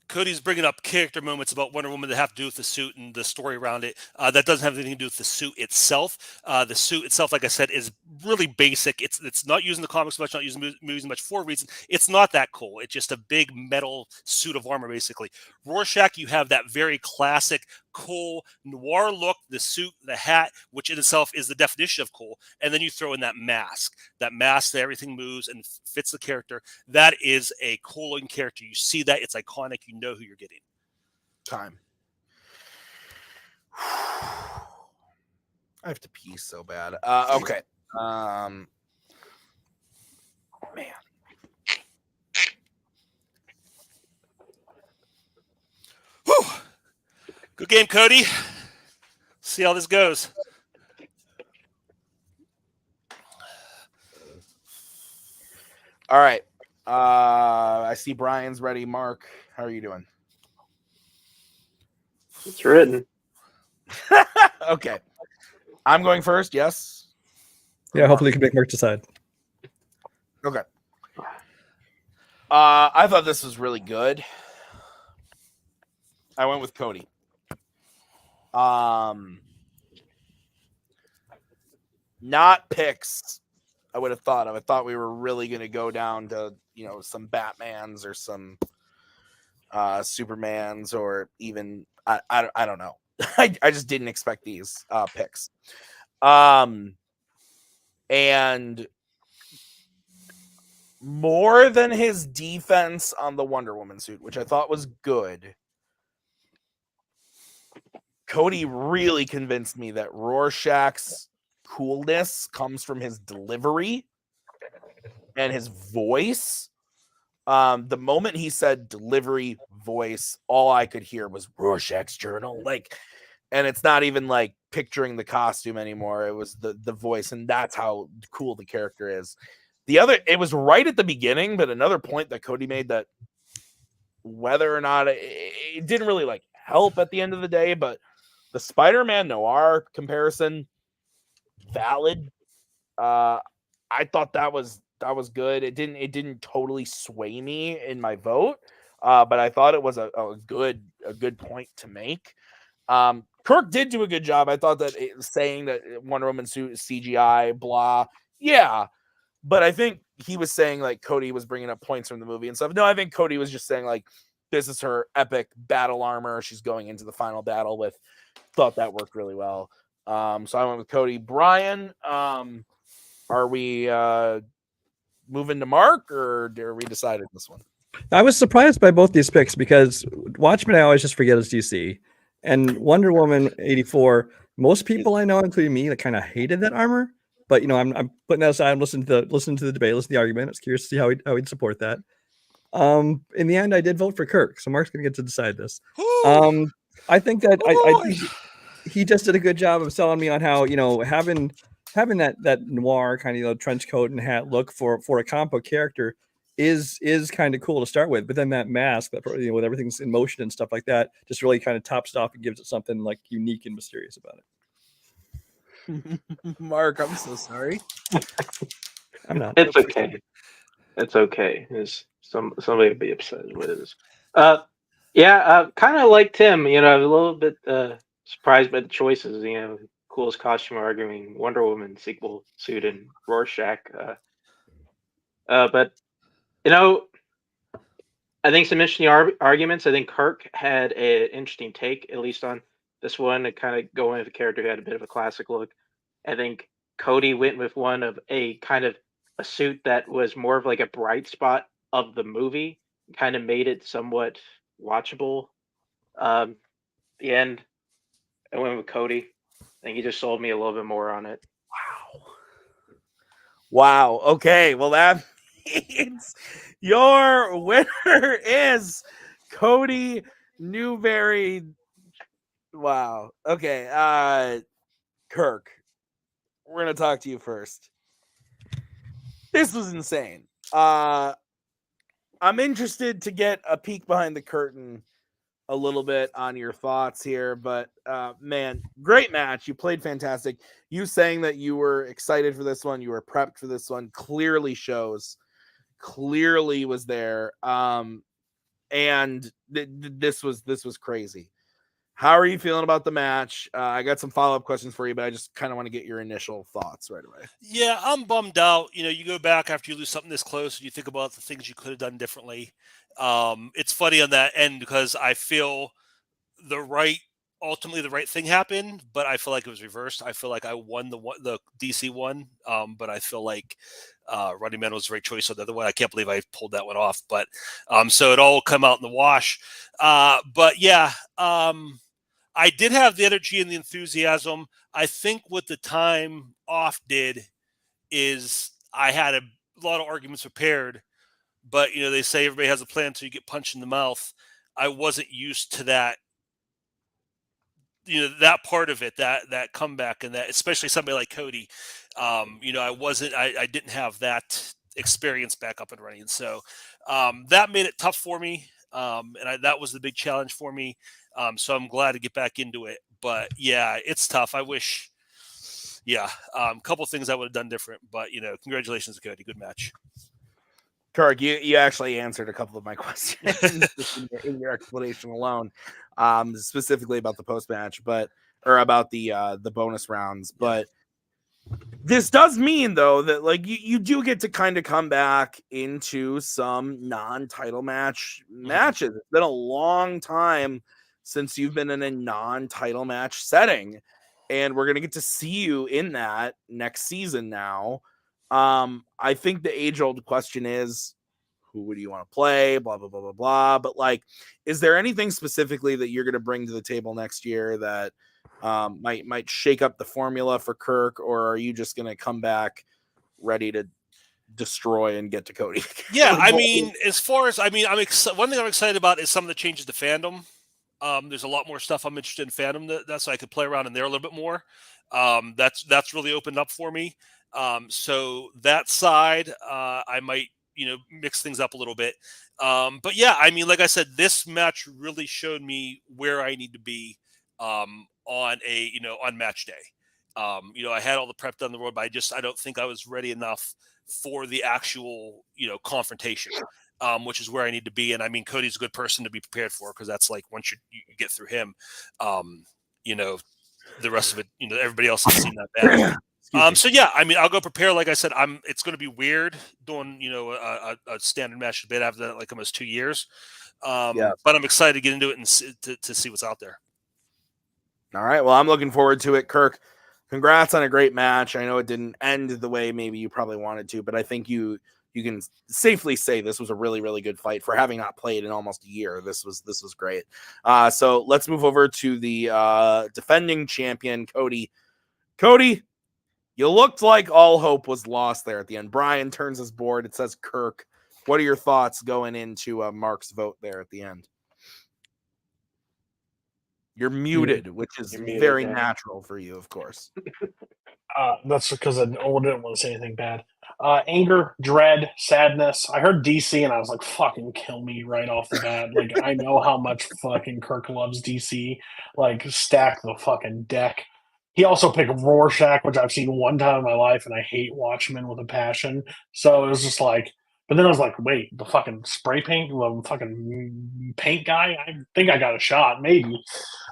Cody's bringing up character moments about Wonder Woman that have to do with the suit and the story around it. That doesn't have anything to do with the suit itself. The suit itself, like I said, is really basic. It's not using the comics much, not using movies much for a reason. It's not that cool. It's just a big metal suit of armor, basically. Rorschach, you have that very classic, cool noir look, the suit, the hat, which in itself is the definition of cool. And then you throw in that mask that everything moves and fits the character. That is a cool-looking character. You see that, it's iconic. You know who you're getting. Time. I have to pee so bad. Okay. Man. Whew. Good game, Cody. See how this goes. All right. I see Brian's ready. Mark, how are you doing? It's written. Okay. I'm going first, yes? Yeah, hopefully you can make Mark decide. Okay. I thought this was really good. I went with Cody. Not picks I would have thought of. I thought we were really going to go down to, some Batmans or some Supermans, or even I don't know. I just didn't expect these picks. And more than his defense on the Wonder Woman suit, which I thought was good, Cody really convinced me that Rorschach's coolness comes from his delivery and his voice. The moment he said delivery, voice, all I could hear was Rorschach's journal. And it's not even like picturing the costume anymore. It was the voice, and that's how cool the character is. It was right at the beginning, but another point that Cody made, that whether or not it didn't really help at the end of the day, but the Spider-Man noir comparison, valid. I thought that was good. It didn't totally sway me in my vote, but I thought it was a good point to make. Kirk did do a good job. I thought that saying that Wonder Woman suit is CGI, blah, yeah. But I think he was saying like Cody was bringing up points from the movie and stuff. No, I think Cody was just saying like this is her epic battle armor. She's going into the final battle with. Thought that worked really well. So I went with Cody. Brian, are we moving to Mark or are we decided this one? I was surprised by both these picks because Watchmen I always just forget is DC, and Wonder Woman 84. Most people I know, including me, that kind of hated that armor. But I'm putting that aside. I'm listening to the debate, listening to the argument. I was curious to see how he'd support that. In the end, I did vote for Kirk, so Mark's gonna get to decide this. I think that I think he just did a good job of selling me on how having that noir kind of trench coat and hat look for a comic book character is kind of cool to start with, but then that mask that with everything's in motion and stuff like that just really kind of tops it off and gives it something like unique and mysterious about it. Mark, I'm so sorry. I'm not. It's okay. It's okay. Somebody would be upset with this. Kind of like Tim. I was a little bit surprised by the choices. Coolest costume arguing Wonder Woman sequel suit and Rorschach. But I think some interesting arguments. I think Kirk had an interesting take, at least on this one, to kind of go into the character who had a bit of a classic look. I think Cody went with one of a kind of a suit that was more of like a bright spot of the movie, kind of made it somewhat watchable. The end, I went with Cody. I think he just sold me a little bit more on it. Wow. Okay. Well, that means your winner is Cody Newberry. Wow. Okay. Kirk, we're going to talk to you first. This was insane. I'm interested to get a peek behind the curtain a little bit on your thoughts here, but man, great match. You played fantastic. You saying that you were excited for this one, you were prepped for this one, clearly shows, clearly was there. And this was crazy. How are you feeling about the match? I got some follow-up questions for you, but I just kind of want to get your initial thoughts right away. Yeah, I'm bummed out. You go back after you lose something this close and you think about the things you could have done differently. It's funny on that end because I feel ultimately the right thing happened, but I feel like it was reversed. I feel like I won the DC one, but I feel like Running Man was the right choice on the other one. I can't believe I pulled that one off, but so it all come out in the wash. But yeah, I did have the energy and the enthusiasm. I think what the time off did is I had a lot of arguments prepared, but they say everybody has a plan until you get punched in the mouth. I wasn't used to that, that part of it, that comeback, and that, especially somebody like Cody. I didn't have that experience back up and running, so that made it tough for me, and that was the big challenge for me. So I'm glad to get back into it. But yeah, it's tough. I wish, a couple things I would have done different. But congratulations, Cody. Good match. Kirk, you actually answered a couple of my questions in your explanation alone, specifically about the post match, or about the bonus rounds. But this does mean though that like you do get to kind of come back into some non-title matches. It's been a long time since you've been in a non-title match setting, and we're going to get to see you in that next season now. I think the age-old question is, who would you want to play, blah, blah, blah, blah, blah. But like, is there anything specifically that you're going to bring to the table next year that might shake up the formula for Kirk, or are you just going to come back ready to destroy and get to Cody? Yeah, I mean, as far as, one thing I'm excited about is some of the changes to Fandom. There's a lot more stuff I'm interested in Fandom that's so I could play around in there a little bit more. That's really opened up for me. So that side, I might, mix things up a little bit. But yeah, I mean, like I said, this match really showed me where I need to be on match day. I had all the prep done on the road, but I don't think I was ready enough for the actual, confrontation. Which is where I need to be. And I mean, Cody's a good person to be prepared for, because that's like once you get through him, the rest of it, everybody else has seen that bad. So yeah, I mean, I'll go prepare. Like I said, it's going to be weird doing, a standard match debate after that, like almost 2 years. But I'm excited to get into it and to see what's out there. All right. Well, I'm looking forward to it. Kirk, congrats on a great match. I know it didn't end the way maybe you probably wanted to, but I think you can safely say this was a really, really good fight for having not played in almost a year. This was great. So let's move over to the defending champion, Cody. Cody, you looked like all hope was lost there at the end. Brian turns his board. It says Kirk. What are your thoughts going into Mark's vote there at the end? You're muted, which is very natural for you, of course. That's because I didn't want to say anything bad. Anger, dread, sadness. I heard DC and I was like, fucking kill me right off the bat. Like, I know how much fucking Kirk loves DC. Like, stack the fucking deck. He also picked Rorschach, which I've seen one time in my life, and I hate Watchmen with a passion. So it was just like, but then I was like, wait, the fucking spray paint, the fucking paint guy? I think I got a shot, maybe.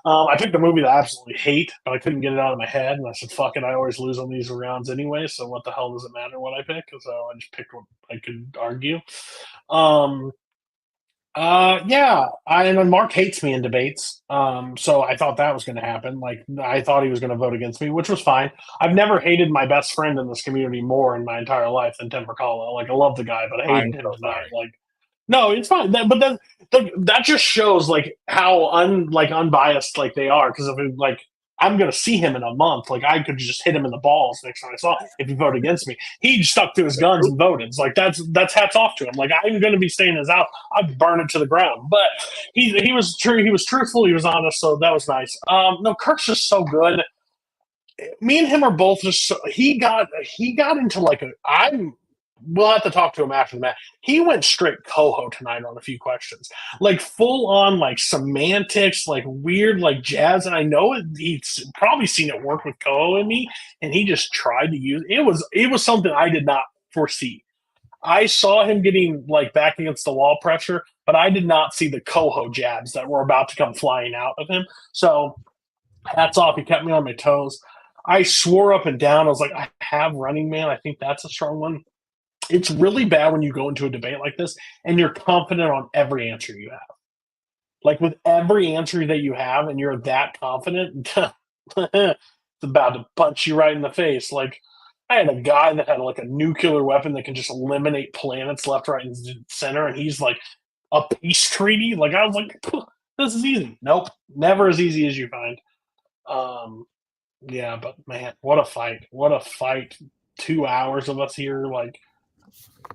I picked a movie that I absolutely hate, but I couldn't get it out of my head. And I said, fuck it, I always lose on these rounds anyway, so what the hell does it matter what I pick? So I just picked what I could argue. And then Mark hates me in debates. So I thought that was going to happen. Like, I thought he was going to vote against me, which was fine. I've never hated my best friend in this community more in my entire life than Tim Percala. Like, I love the guy, but I hated him tonight. Like, no, it's fine. That just shows like how unbiased like they are. Because if I'm going to see him in a month. Like, I could just hit him in the balls next time I saw him if he voted against me. He stuck to his guns and voted. It's like, that's hats off to him. Like, I'm going to be staying in his house. I'd burn it to the ground. But he was true. He was truthful. He was honest. So that was nice. No, Kirk's just so good. Me and him are both just he got into like we'll have to talk to him after the match. He went straight coho tonight on a few questions, like full on like semantics, like weird like jazz. And I know he's probably seen it work with coho and me, and he just tried to use it. It was something I did not foresee. I saw him getting like back against the wall pressure, but I did not see the coho jabs that were about to come flying out of him. So hats off. He kept me on my toes. I swore up and down. I was like, I have Running Man. I think that's a strong one. It's really bad when you go into a debate like this and you're confident on every answer you have. Like, with every answer that you have and you're that confident, it's about to punch you right in the face. Like, I had a guy that had like a nuclear weapon that can just eliminate planets left, right, and center, and he's like a peace treaty. Like, I was like, this is easy. Nope, never as easy as you find. Yeah, but man, what a fight! What a fight! 2 hours of us here, like.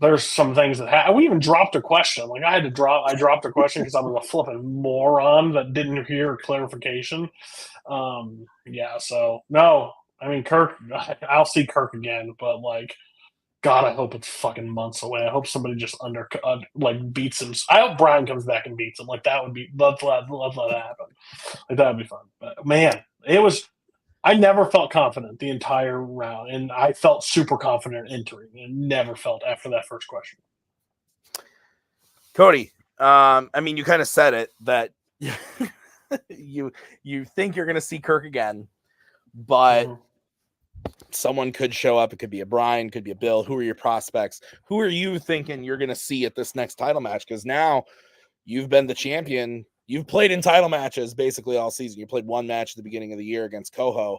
There's some things that we even dropped a question. Like, I dropped a question because I was a flipping moron that didn't hear clarification. Yeah, so no, I mean, Kirk, I'll see Kirk again, but like, God, I hope it's fucking months away. I hope somebody just beats him. I hope Brian comes back and beats him. Like, that would be, let's let that happen. Like, that would be fun. But man, I never felt confident the entire round, and I felt super confident entering, and never felt after that first question. Cody, I mean, you kind of said it that you think you're going to see Kirk again, but someone could show up. It could be a Brian, could be a Bill. Who are your prospects? Who are you thinking you're going to see at this next title match? Because now you've been the champion. You've played in title matches basically all season. You played one match at the beginning of the year against Coho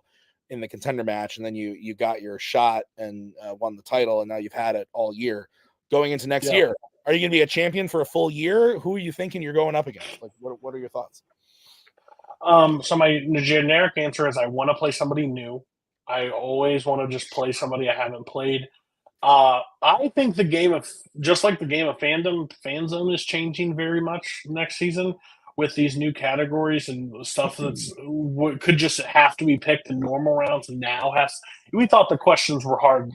in the contender match, and then you got your shot and won the title, and now you've had it all year. Going into next year, are you going to be a champion for a full year? Who are you thinking you're going up against? Like, what are your thoughts? So my generic answer is I want to play somebody new. I always want to just play somebody I haven't played. I think the game of Fandom, Fanzone is changing very much next season with these new categories and stuff that's could just have to be picked in normal rounds and now we thought the questions were hard.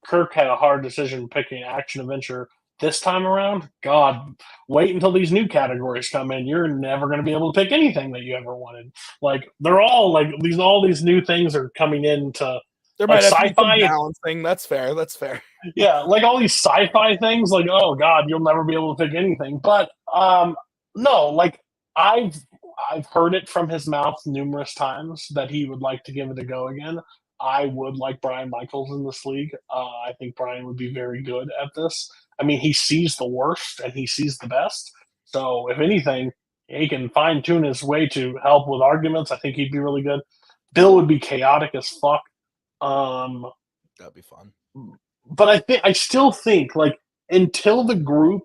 Kirk had a hard decision picking action adventure this time around. God, wait until these new categories come in. You're never going to be able to pick anything that you ever wanted. Like, they're all like all these new things are coming into. There might have sci-fi balancing. That's fair. Yeah, like all these sci-fi things. Like, oh God, you'll never be able to pick anything. But no, like I've heard it from his mouth numerous times that he would like to give it a go again. I would like Brian Michaels in this league. I think Brian would be very good at this. I mean, he sees the worst and he sees the best. So, if anything, he can fine tune his way to help with arguments. I think he'd be really good. Bill would be chaotic as fuck. That'd be fun. But I still think like until the group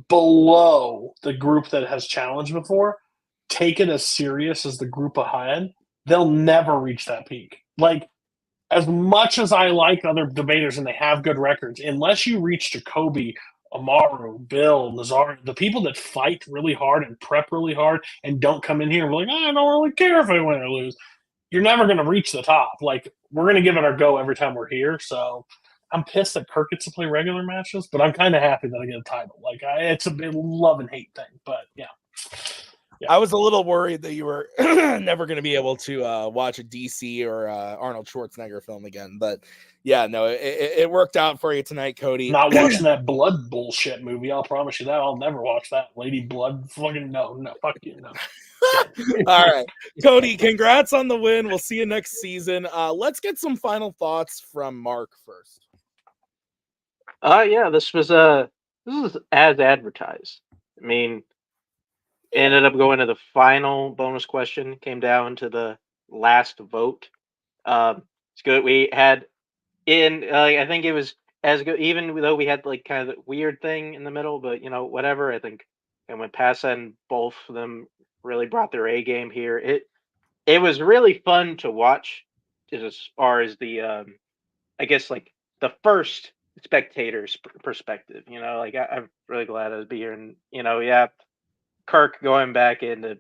below the group that has challenged before take it as serious as the group ahead, they'll never reach that peak. Like, as much as I like other debaters and they have good records, unless you reach Jacoby, Amaru, Bill, Nazar, the people that fight really hard and prep really hard and don't come in here and be like, I don't really care if I win or lose, you're never going to reach the top. Like, we're going to give it our go every time we're here. So I'm pissed that Kirk gets to play regular matches, but I'm kind of happy that I get a title. Like, it's a love and hate thing, but yeah. I was a little worried that you were never going to be able to watch a DC or Arnold Schwarzenegger film again. But yeah, no, it worked out for you tonight, Cody. Not watching that blood bullshit movie. I'll promise you that. I'll never watch that. Lady Blood. Fucking no. Fuck you. No. All right. Cody, congrats on the win. We'll see you next season. Let's get some final thoughts from Mark first. Yeah, this was as advertised. I mean, ended up going to the final bonus question, came down to the last vote. It's good. We had I think it was as good, even though we had like kind of the weird thing in the middle, but whatever. I think and when Passa and both of them really brought their A game here. It was really fun to watch as far as the I guess like the first spectator's perspective. Like I'm really glad I was be here, and yeah. Kirk going back into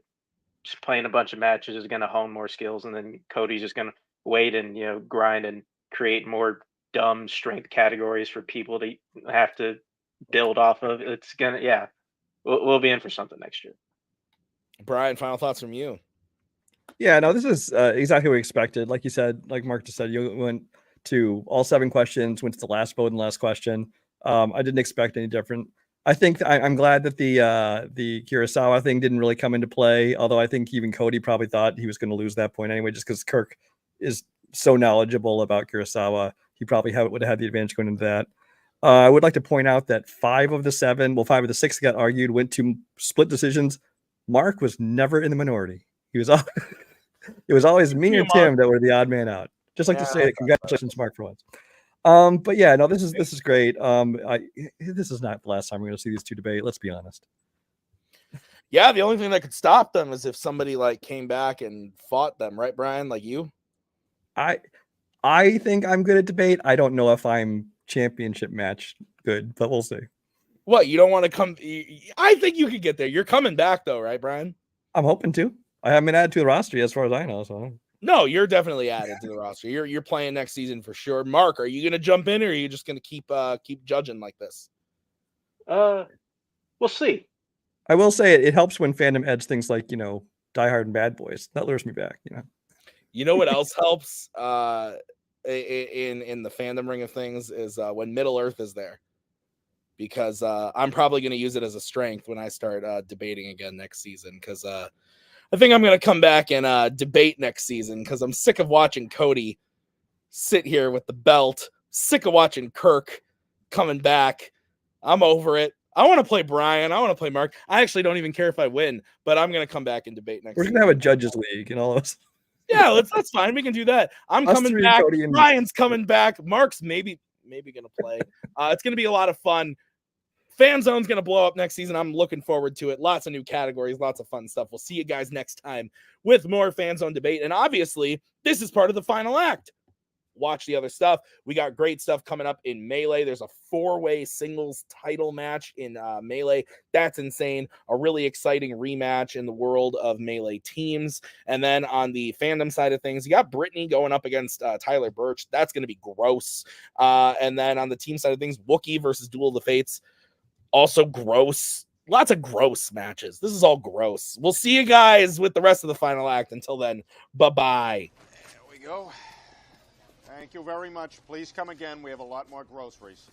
just playing a bunch of matches is going to hone more skills, and then Cody's just going to wait and grind and create more dumb strength categories for people to have to build off of. It's gonna, we'll be in for something next year. Brian, final thoughts from you? Yeah, no, this is exactly what we expected. Like you said, like Mark just said, you went to all 7 questions, went to the last vote and last question. I didn't expect any different. I think I'm glad that the Kurosawa thing didn't really come into play, although I think even Cody probably thought he was going to lose that point anyway, just because Kirk is so knowledgeable about Kurosawa. He probably would have had the advantage going into that. I would like to point out that 5 of the 6 got argued, went to split decisions. Mark was never in the minority. He was it was always me and Tim that were the odd man out. Just like to say congratulations, Mark, for once. But yeah, no, this is great. This is not the last time we're going to see these two debate. Let's be honest. Yeah, the only thing that could stop them is if somebody like came back and fought them, right, Brian? Like you? I think I'm good at debate. I don't know if I'm championship match good, but we'll see. What, you don't want to come? I think you could get there. You're coming back though, right, Brian? I'm hoping to. I haven't been added to the roster as far as I know. So no, you're definitely added to the roster. You're playing next season for sure. Mark, are you going to jump in, or are you just going to keep judging like this? We'll see. I will say it helps when Fandom adds things like Die Hard and Bad Boys. That lures me back. You know what else helps in the fandom ring of things is when Middle Earth is there, because I'm probably going to use it as a strength when I start debating again next season, because I think I'm going to come back and debate next season, because I'm sick of watching Cody sit here with the belt, sick of watching Kirk coming back. I'm over it. I want to play Brian. I want to play Mark. I actually don't even care if I win, but I'm going to come back and debate next season. We're going to have a judges league and all of us. Yeah, that's fine. We can do that. I'm coming back. Brian's coming back. Mark's maybe going to play. It's going to be a lot of fun. Fanzone's going to blow up next season. I'm looking forward to it. Lots of new categories, lots of fun stuff. We'll see you guys next time with more Fanzone debate. And obviously, this is part of the final act. Watch the other stuff. We got great stuff coming up in Melee. There's a 4-way singles title match in Melee. That's insane. A really exciting rematch in the world of Melee teams. And then on the Fandom side of things, you got Brittany going up against Tyler Birch. That's going to be gross. And then on the team side of things, Wookiee versus Duel of the Fates. Also gross. Lots of gross matches. This is all gross. We'll see you guys with the rest of the final act. Until then, bye-bye. There we go. Thank you very much. Please come again. We have a lot more groceries.